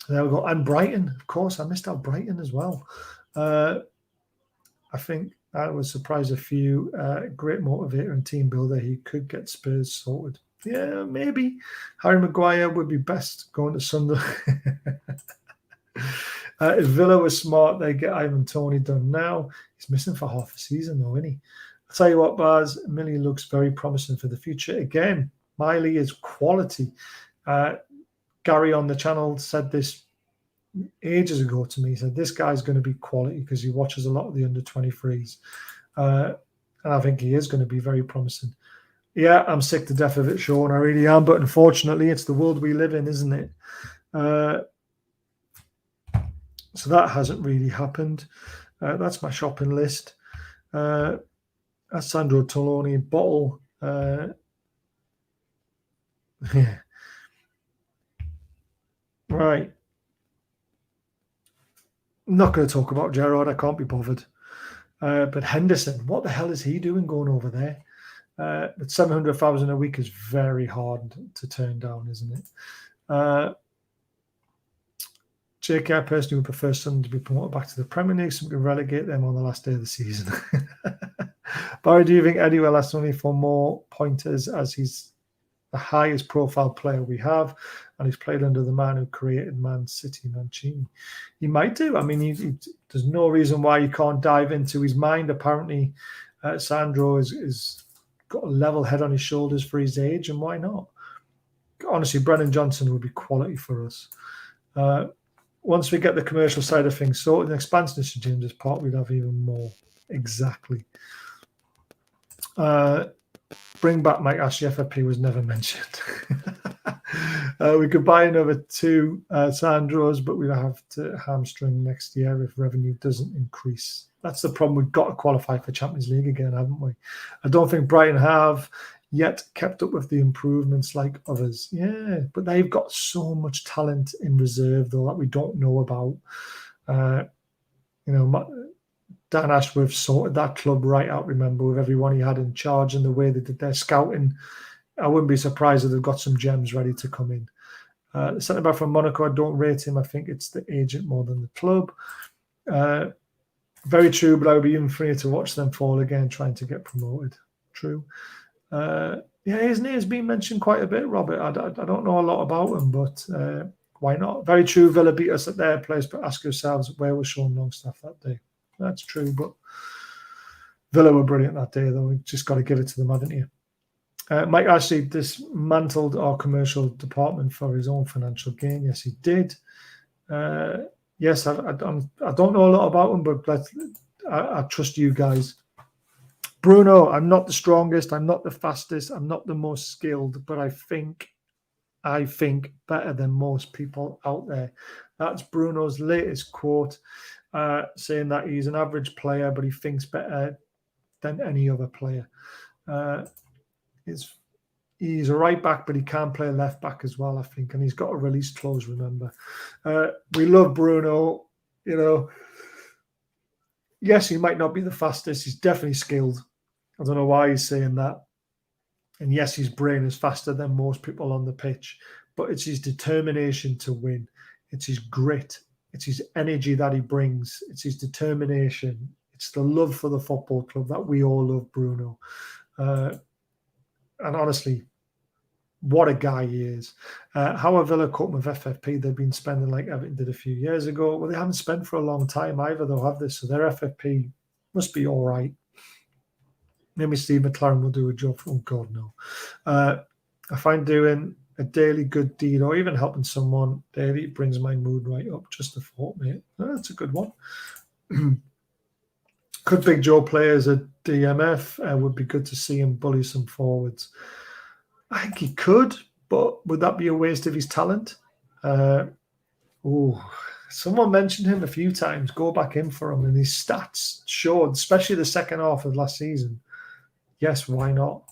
There we go. And Brighton, of course. I missed out Brighton as well. I think I was surprised a few. Great motivator and team builder. He could get Spurs sorted. Yeah, maybe. Harry Maguire would be best going to Sunderland. If Villa was smart, they get Ivan Toney done now. He's missing for half a season, though, isn't he? I'll tell you what, Baz, Millie looks very promising for the future. Again, Miley is quality. Gary on the channel said this ages ago to me. He said, this guy's going to be quality because he watches a lot of the under-23s. And I think he is going to be very promising. Yeah, I'm sick to death of it, Sean. I really am. But unfortunately, it's the world we live in, isn't it? So that hasn't really happened. That's my shopping list. That's Sandro Toloni bottle. Yeah. Right. I'm not going to talk about Gerrard. I can't be bothered. But Henderson, what the hell is he doing going over there? But 700,000 a week is very hard to turn down, isn't it? JK, I personally would prefer Sunderland to be promoted back to the Premier League so we can relegate them on the last day of the season. Barry, do you think Eddie will ask only for more pointers as he's the highest profile player we have and he's played under the man who created Man City, Mancini? He might do. I mean, there's no reason why you can't dive into his mind. Apparently, Sandro is got a level head on his shoulders for his age, and why not? Honestly, Brennan Johnson would be quality for us. Once we get the commercial side of things sorted, an expansionist James's part, we'd have even more. Exactly. Bring back Mike Ashley. FFP was never mentioned. We could buy another 2 Sandros, but we'd have to hamstring next year if revenue doesn't increase. That's the problem. We've got to qualify for Champions League again, haven't we? I don't think Brighton have yet kept up with the improvements like others. Yeah, but they've got so much talent in reserve, though, that we don't know about. Dan Ashworth sorted that club right out, remember, with everyone he had in charge and the way they did their scouting. I wouldn't be surprised if they've got some gems ready to come in. The centre-back from Monaco, I don't rate him. I think it's the agent more than the club. Very true, but I would be even freer to watch them fall again, trying to get promoted. True. Yeah, his name's been mentioned quite a bit, Robert. I don't know a lot about him, but why not? Very true. Villa beat us at their place, but ask yourselves, where was Sean Longstaff that day? That's true, but Villa were brilliant that day, though. We've just got to give it to them, haven't you? Mike Ashley dismantled our commercial department for his own financial gain. Yes, he did. Yes, I don't know a lot about him, but I trust you guys. Bruno, I'm not the strongest. I'm not the fastest. I'm not the most skilled, but I think better than most people out there. That's Bruno's latest quote, saying that he's an average player, but he thinks better than any other player. He's a right back, but he can play left back as well, I think, and he's got a release clause, remember. We love Bruno, Yes, he might not be the fastest. He's definitely skilled. I don't know why he's saying that. And yes, his brain is faster than most people on the pitch, but it's his determination to win. It's his grit. It's his energy that he brings. It's his determination. It's the love for the football club that we all love, Bruno. And honestly, what a guy he is. How are Villa coping with FFP? They've been spending like Everton did a few years ago. Well, they haven't spent for a long time either, though, have they? So their FFP must be all right. Maybe Steve McLaren will do a job. Oh, God, no. I find doing a daily good deed or even helping someone daily brings my mood right up. Just a thought, mate. Oh, that's a good one. Could Big Joe play as a DMF? Would be good to see him bully some forwards. I think he could, but would that be a waste of his talent? Someone mentioned him a few times. Go back in for him, and his stats showed, especially the second half of last season. Yes, why not?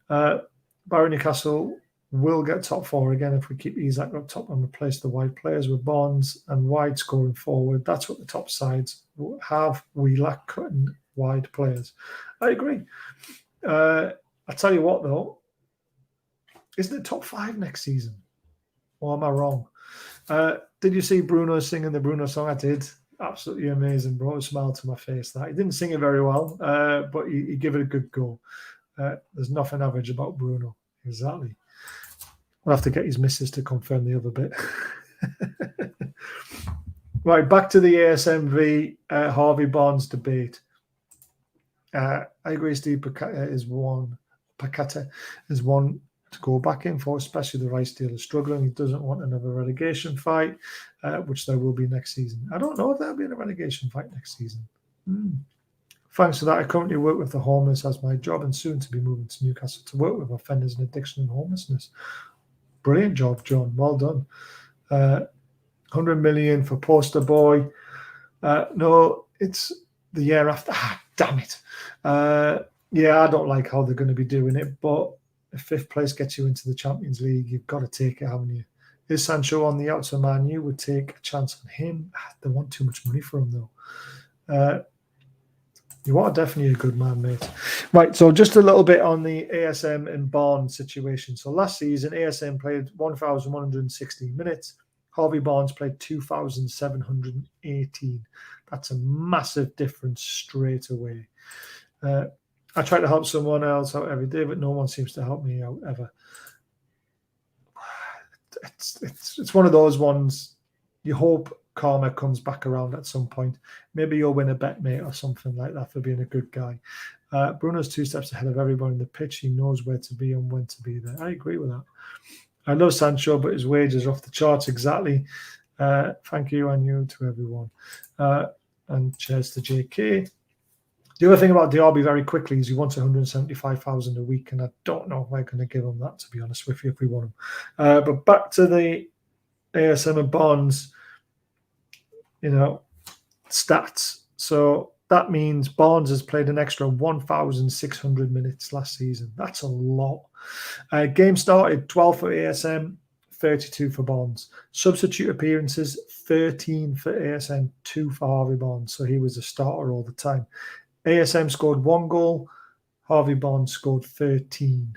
Barry Newcastle will get top 4 again if we keep Isak up top and replace the wide players with Barnes and wide scoring forward. That's what the top sides have. We lack cutting wide players. I agree. I tell you what, though. Isn't it top 5 next season? Or am I wrong? Did you see Bruno singing the Bruno song? I did. Absolutely amazing. Brought a smile to my face. That he didn't sing it very well, but he gave it a good go. There's nothing average about Bruno. Exactly. We'll have to get his missus to confirm the other bit. Right, back to the ASMV Harvey Barnes debate. I agree, Steve. Pakata is one to go back in for, especially the Rice deal is struggling. He doesn't want another relegation fight, which there will be next season. I don't know if there'll be a relegation fight next season. Thanks to that, I currently work with the homeless as my job and soon to be moving to Newcastle to work with offenders in addiction and homelessness. Brilliant job, John. Well done. 100 million for Poster Boy. No, it's the year after. Damn it. Yeah, I don't like how they're going to be doing it, but if fifth place gets you into the Champions League, you've got to take it, haven't you? Is Sancho on the outside man? You would take a chance on him. They want too much money for him, though. You are definitely a good man, mate. Right, so just a little bit on the ASM and Barnes situation. So last season, ASM played 1,116 minutes. Harvey Barnes played 2,718. That's a massive difference straight away. I try to help someone else out every day, but no one seems to help me out ever. It's one of those ones you hope karma comes back around at some point. Maybe you'll win a bet, mate, or something like that for being a good guy. Bruno's 2 steps ahead of everyone in the pitch. He knows where to be and when to be there. I agree with that. I love Sancho, but his wages are off the charts. Exactly. Thank you, and you to everyone. And cheers to JK. The other thing about Diaby very quickly is he wants 175,000 a week, and I don't know if we're going to give him that, to be honest with you, if we want him. But back to the ASM and Barnes, stats. So that means Barnes has played an extra 1,600 minutes last season. That's a lot. Game started 12 for ASM, 32 for Barnes. Substitute appearances, 13 for ASM, 2 for Harvey Barnes. So he was a starter all the time. ASM scored 1 goal. Harvey Barnes scored 13.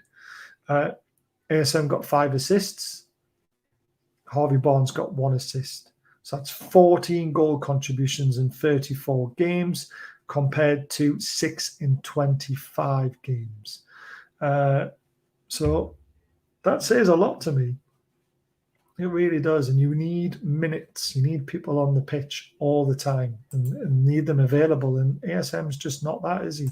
ASM got 5 assists. Harvey Barnes got 1 assist. So that's 14 goal contributions in 34 games compared to 6 in 25 games. So that says a lot to me. It really does. And you need minutes. You need people on the pitch all the time and need them available. And ASM's just not that, is he?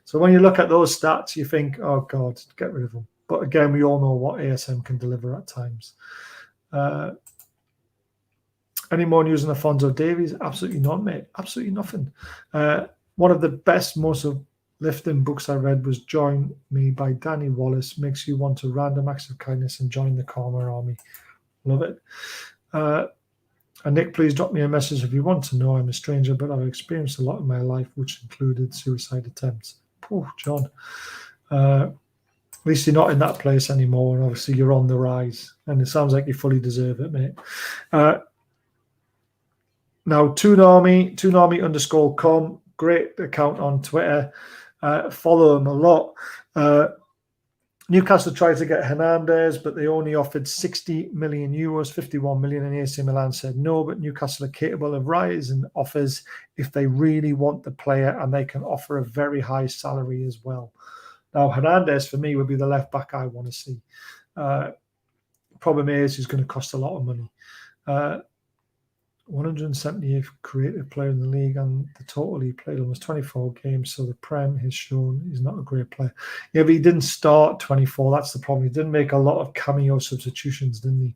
So when you look at those stats, you think, oh, God, get rid of them. But again, we all know what ASM can deliver at times. Any more news on Alphonso Davies? Absolutely not, mate. Absolutely nothing. One of the best, most uplifting books I read was Join Me by Danny Wallace. Makes you want to random acts of kindness and join the Karma Army. Love it. And Nick, please drop me a message if you want to know. I'm a stranger, but I've experienced a lot in my life, which included suicide attempts. Poor John. At least you're not in that place anymore, and obviously you're on the rise. And it sounds like you fully deserve it, mate. Now, Toonarmy_com, great account on Twitter. Follow them a lot. Newcastle tried to get Hernandez, but they only offered 60 million euros, 51 million, and AC Milan said no, but Newcastle are capable of rising offers if they really want the player, and they can offer a very high salary as well. Now, Hernandez, for me, would be the left back I want to see. Problem is, he's going to cost a lot of money. 178th creative player in the league, and the total he played almost 24 games, so the Prem has shown he's not a great player. Yeah, but he didn't start 24. That's the problem. He didn't make a lot of cameo substitutions, didn't he?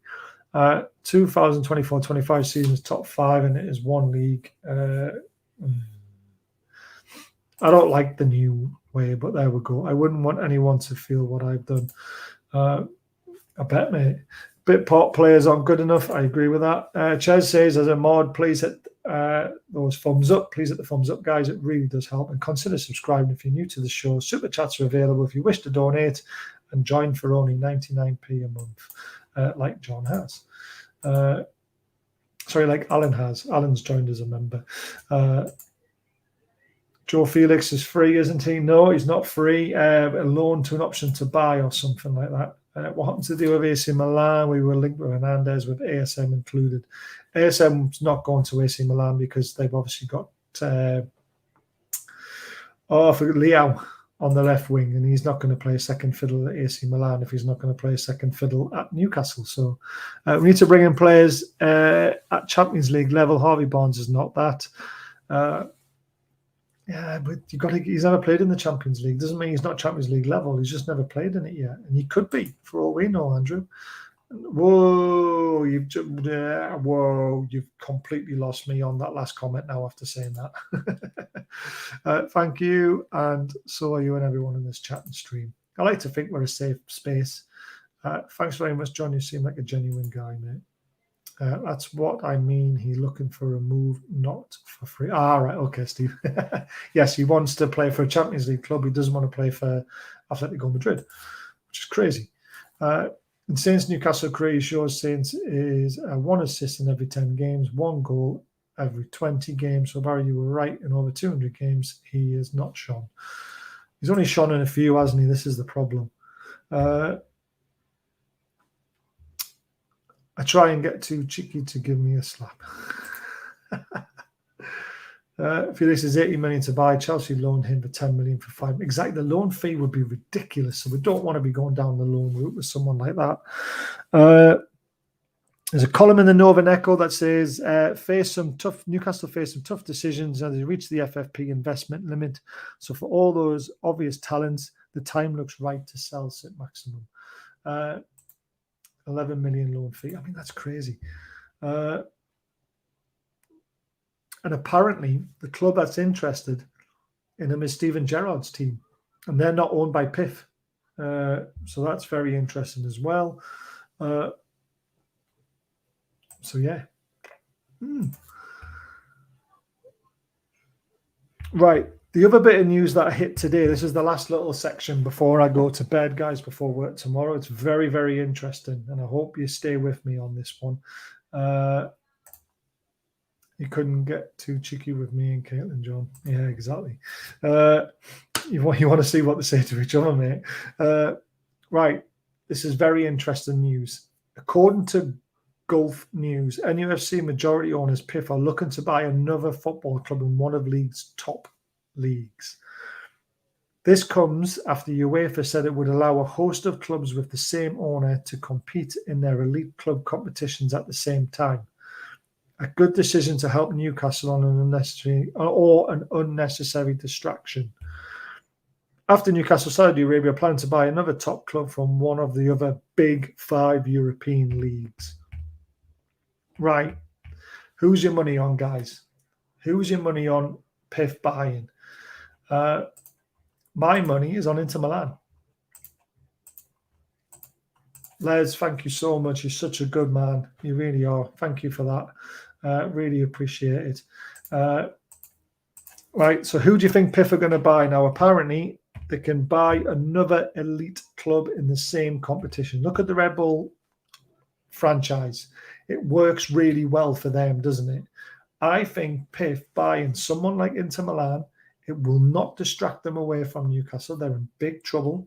2024-25 season is top 5, and it is 1 league. I don't like the new way, but there we go. I wouldn't want anyone to feel what I've done. I bet, mate. Bitpot players aren't good enough. I agree with that. Chez says, as a mod, please hit those thumbs up. Please hit the thumbs up, guys. It really does help. And consider subscribing if you're new to the show. Super chats are available if you wish to donate and join for only 99p a month, like John has. Like Alan has. Alan's joined as a member. Joe Felix is free, isn't he? No, he's not free. A loan to an option to buy or something like that. What happened to do with AC Milan? We were linked with Hernandez with ASM included. ASM's not going to AC Milan because they've obviously got for Leao on the left wing, and he's not going to play second fiddle at AC Milan if he's not going to play second fiddle at Newcastle. So we need to bring in players at Champions League level. Harvey Barnes is not that. Yeah, but he's never played in the Champions League. Doesn't mean he's not Champions League level. He's just never played in it yet. And he could be, for all we know, Andrew. Whoa, you've completely lost me on that last comment now after saying that. Thank you, and so are you and everyone in this chat and stream. I like to think we're a safe space. Thanks very much, John. You seem like a genuine guy, mate. That's what I mean. He's looking for a move, not for free. Right. Okay, Steve. Yes, he wants to play for a Champions League club. He doesn't want to play for Atletico Madrid, which is crazy. In Saints Newcastle career, shows Saints is 1 assist in every 10 games, 1 goal every 20 games. So, Barry, you were right. In over 200 games, he is not shone. He's only shone in a few, hasn't he? This is the problem. I try and get too cheeky to give me a slap. Felix is 80 million to buy. Chelsea loaned him for 10 million for 5. Exactly. The loan fee would be ridiculous. So we don't want to be going down the loan route with someone like that. There's a column in the Northern Echo that says Newcastle face some tough decisions as they reach the FFP investment limit. So for all those obvious talents, the time looks right to sell Saint-Maximin. 11 million loan fee. I mean, that's crazy. And apparently, the club that's interested in him is Steven Gerrard's team, and they're not owned by Piff. So that's very interesting as well. So, yeah. Right. The other bit of news that I hit today, this is the last little section before I go to bed, guys, before work tomorrow. It's very, very interesting, and I hope you stay with me on this one. You couldn't get too cheeky with me and Caitlin, John. Yeah, exactly. You want to see what they say to each other, mate. Right. This is very interesting news. According to Gulf News, NUFC majority owners Piff are looking to buy another football club in one of league's top leagues. This comes after UEFA said it would allow a host of clubs with the same owner to compete in their elite club competitions at the same time. A good decision to help Newcastle on an unnecessary distraction. After Newcastle, Saudi Arabia plan to buy another top club from one of the other big 5 European leagues. Right. Who's your money on, guys? Who's your money on Piff buying? My money is on Inter Milan. Les, thank you so much. You're such a good man. You really are. Thank you for that. Really appreciate it. Right, so who do you think Piff are going to buy? Now, apparently, they can buy another elite club in the same competition. Look at the Red Bull franchise. It works really well for them, doesn't it? I think Piff buying someone like Inter Milan, it will not distract them away from Newcastle. They're in big trouble.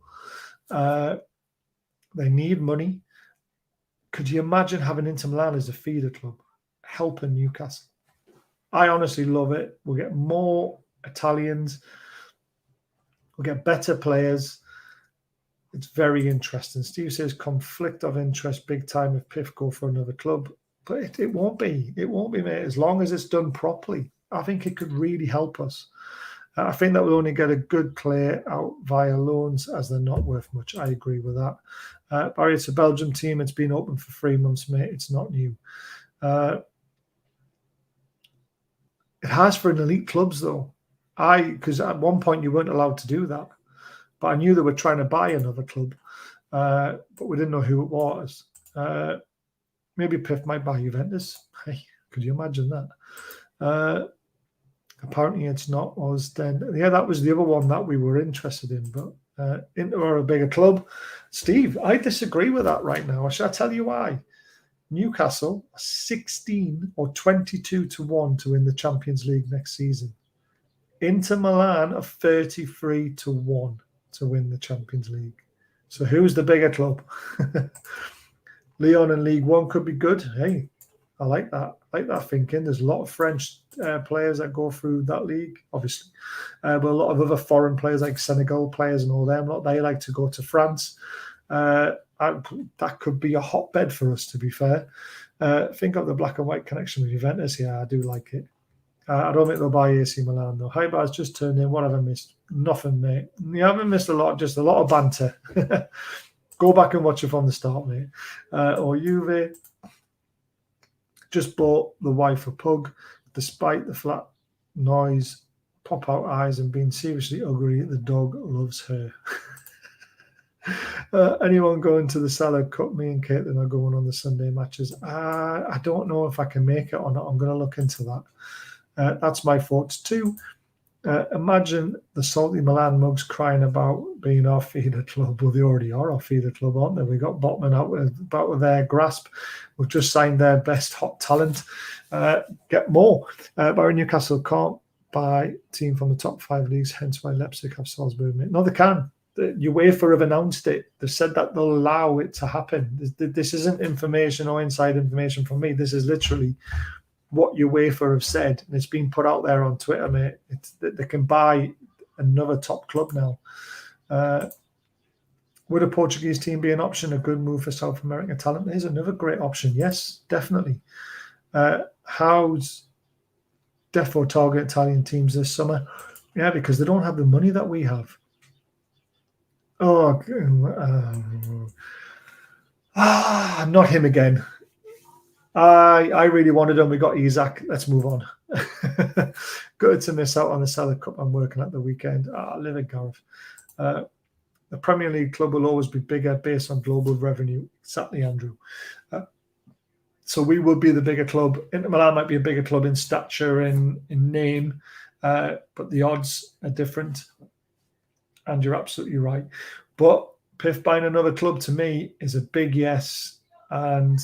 They need money. Could you imagine having Inter Milan as a feeder club, helping Newcastle? I honestly love it. We'll get more Italians. We'll get better players. It's very interesting. Steve says conflict of interest big time if Piff go for another club. But it won't be. It won't be, mate, as long as it's done properly. I think it could really help us. I think that we'll only get a good clear out via loans as they're not worth much. I agree with that. Barry, it's a Belgium team. It's been open for 3 months, mate. It's not new. It has for an elite clubs, though. Because at one point you weren't allowed to do that. But I knew they were trying to buy another club. But we didn't know who it was. Maybe Piff might buy Juventus. Hey, could you imagine that? Apparently it's not us then. Yeah, that was the other one that we were interested in. But Inter are a bigger club. Steve, I disagree with that right now. Shall I tell you why? Newcastle 16 or 22 to 1 to win the Champions League next season. Inter Milan are 33 to 1 to win the Champions League. So who's the bigger club? Lyon in League One could be good. Hey, I like that. I like that thinking. There's a lot of French players that go through that league, obviously. But a lot of other foreign players like Senegal players and all them, they like to go to France. That could be a hotbed for us, to be fair. Think of the black and white connection with Juventus. Yeah, I do like it. I don't think they'll buy AC Milan, though. Harvey Barnes just turned in. What have I missed? Nothing, mate. You haven't missed a lot, just a lot of banter. Go back and watch it from the start, mate. Or Juve just bought the wife a pug, despite the flat noise, pop-out eyes, and being seriously ugly. The dog loves her. Anyone going to the Salad Cup? Me and Caitlin are going on the Sunday matches. I don't know if I can make it or not. I'm going to look into that. That's my thoughts too. Imagine the salty Milan mugs crying about being our feeder club. Well, they already are our feeder club, aren't they? We got Botman out with their grasp. We've just signed their best hot talent. Get more. But Newcastle can't buy team from the top 5 leagues, hence why Leipzig have Salzburg. No, they can. The UEFA have announced it. They've said that they'll allow it to happen. This isn't information or inside information from me. This is literally what UEFA have said, and it's been put out there on Twitter, mate. They can buy another top club now. Would a Portuguese team be an option? A good move for South American talent? There's another great option. Yes, definitely. How's defo target Italian teams this summer? Yeah, because they don't have the money that we have. Oh, not him again. I really wanted him. We got Isaac. Let's move on. Good to miss out on the Salad Cup I'm working at the weekend. Live it, Gareth. The Premier League club will always be bigger based on global revenue. Exactly, Andrew. So we will be the bigger club. Inter Milan might be a bigger club in stature, in name, but the odds are different. And you're absolutely right. But Piff buying another club to me is a big yes. And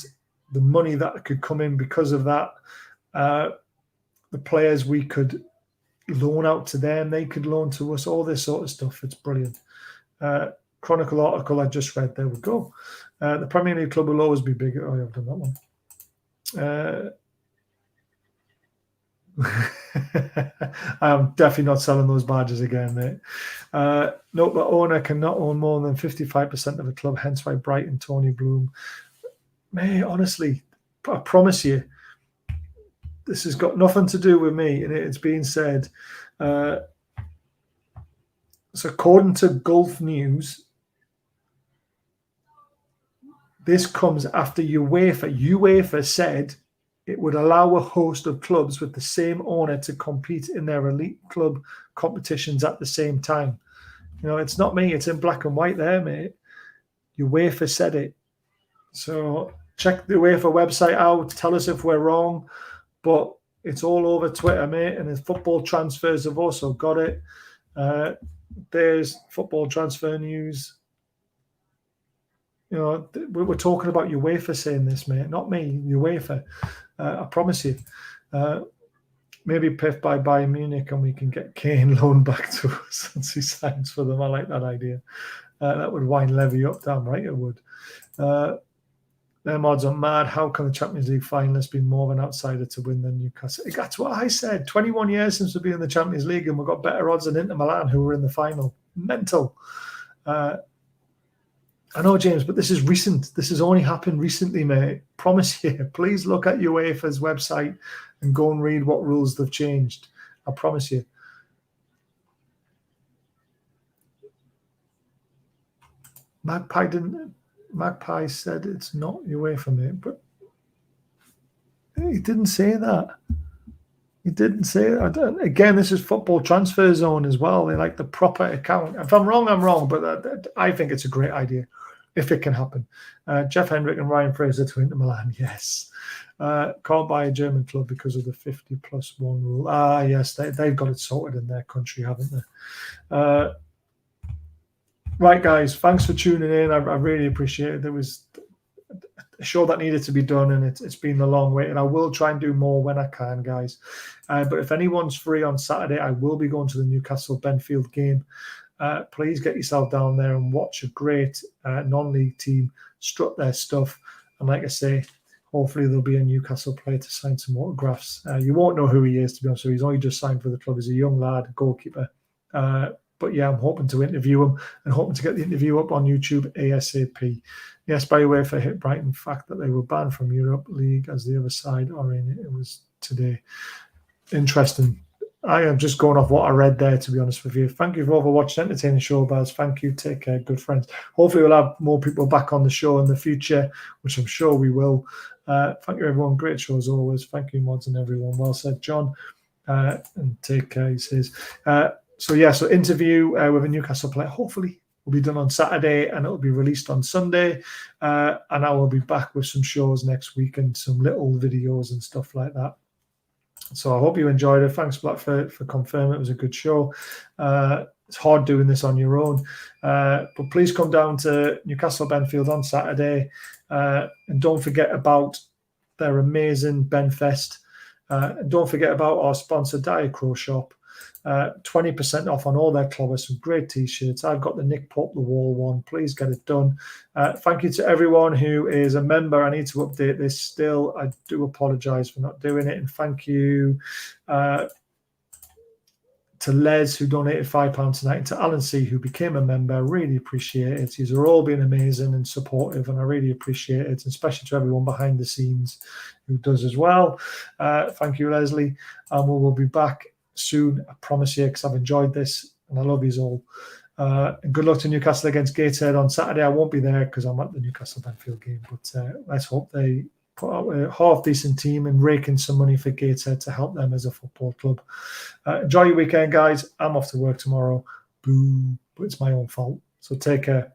the money that could come in because of that, the players we could loan out to them, they could loan to us, all this sort of stuff. It's brilliant. Chronicle article I just read, there we go. The Premier League club will always be bigger. Oh, I've done that one. I am definitely not selling those badges again, mate. No, the owner cannot own more than 55% of a club, hence why Brighton, Tony Bloom. Mate, honestly, I promise you, this has got nothing to do with me, and it's been said. So according to Gulf News, this comes after UEFA. UEFA said it would allow a host of clubs with the same owner to compete in their elite club competitions at the same time. You know, it's not me. It's in black and white there, mate. UEFA said it. So check the UEFA website out. Tell us if we're wrong. But it's all over Twitter, mate. And the football transfers have also got it. There's football transfer news. You know, we're talking about UEFA saying this, mate. Not me, UEFA. I promise you. Maybe Piff by Bayern Munich and we can get Kane loaned back to us once he signs for them. I like that idea. That would wind Levy up, damn right it would. Them odds are mad. How can the Champions League finalists be more of an outsider to win than Newcastle? That's what I said. 21 years since we've been in the Champions League and we've got better odds than Inter Milan, who were in the final. Mental. I know, James, but this is recent. This has only happened recently, mate. Promise you. Please look at UEFA's website and go and read what rules they've changed. I promise you. Magpie said it's not UEFA, mate, but he didn't say that. He didn't say that. Again, this is Football Transfer Zone as well. They like the proper account. If I'm wrong, I'm wrong, but I think it's a great idea if it can happen. Jeff Hendrick and Ryan Fraser to Inter Milan, yes. Can't buy a German club because of the 50+1 rule. Yes, they've got it sorted in their country, haven't they? Right, guys, thanks for tuning in. I really appreciate it. There was a show that needed to be done, and it's been a long wait, and I will try and do more when I can, guys. But if anyone's free on Saturday, I will be going to the Newcastle Benfield game. please get yourself down there and watch a great non-league team strut their stuff. And like I say, hopefully there'll be a Newcastle player to sign some autographs. You won't know who he is, to be honest with you. He's only just signed for the club. He's a young lad, a goalkeeper. But yeah, I'm hoping to interview him and hoping to get the interview up on YouTube ASAP. Yes, by the way, for hit Brighton, fact that they were banned from Europe League as the other side are in it. It was today. Interesting. I am just going off what I read there, to be honest with you. Thank you for watching Entertaining Show, Baz. Thank you. Take care, good friends. Hopefully we'll have more people back on the show in the future, which I'm sure we will. Thank you, everyone. Great show as always. Thank you, mods and everyone. Well said, John. And take care, he says. So interview with a Newcastle player, hopefully will be done on Saturday and it'll be released on Sunday. And I will be back with some shows next week and some little videos and stuff like that. So I hope you enjoyed it. Thanks, Black, for confirming it was a good show. It's hard doing this on your own. But please come down to Newcastle Benfield on Saturday. And don't forget about their amazing Benfest. And don't forget about our sponsor, Diacro Shop. 20% off on all their clothers, some great t-shirts. I've got the Nick Pope the Wall one. Please get it done. Thank you to everyone who is a member. I need to update this still. I do apologize for not doing it. And thank you to Les, who donated £5 tonight, and to Alan C, who became a member. I really appreciate it. These are all been amazing and supportive, and I really appreciate it, and especially to everyone behind the scenes who does as well. Thank you, Leslie. And we will be back soon, I promise you, because I've enjoyed this and I love you all. And good luck to Newcastle against Gateshead on Saturday. I won't be there because I'm at the Newcastle Benfield game, but let's hope they put out a half-decent team and rake in some money for Gateshead to help them as a football club. Enjoy your weekend, guys. I'm off to work tomorrow. Boo. But it's my own fault. So take care.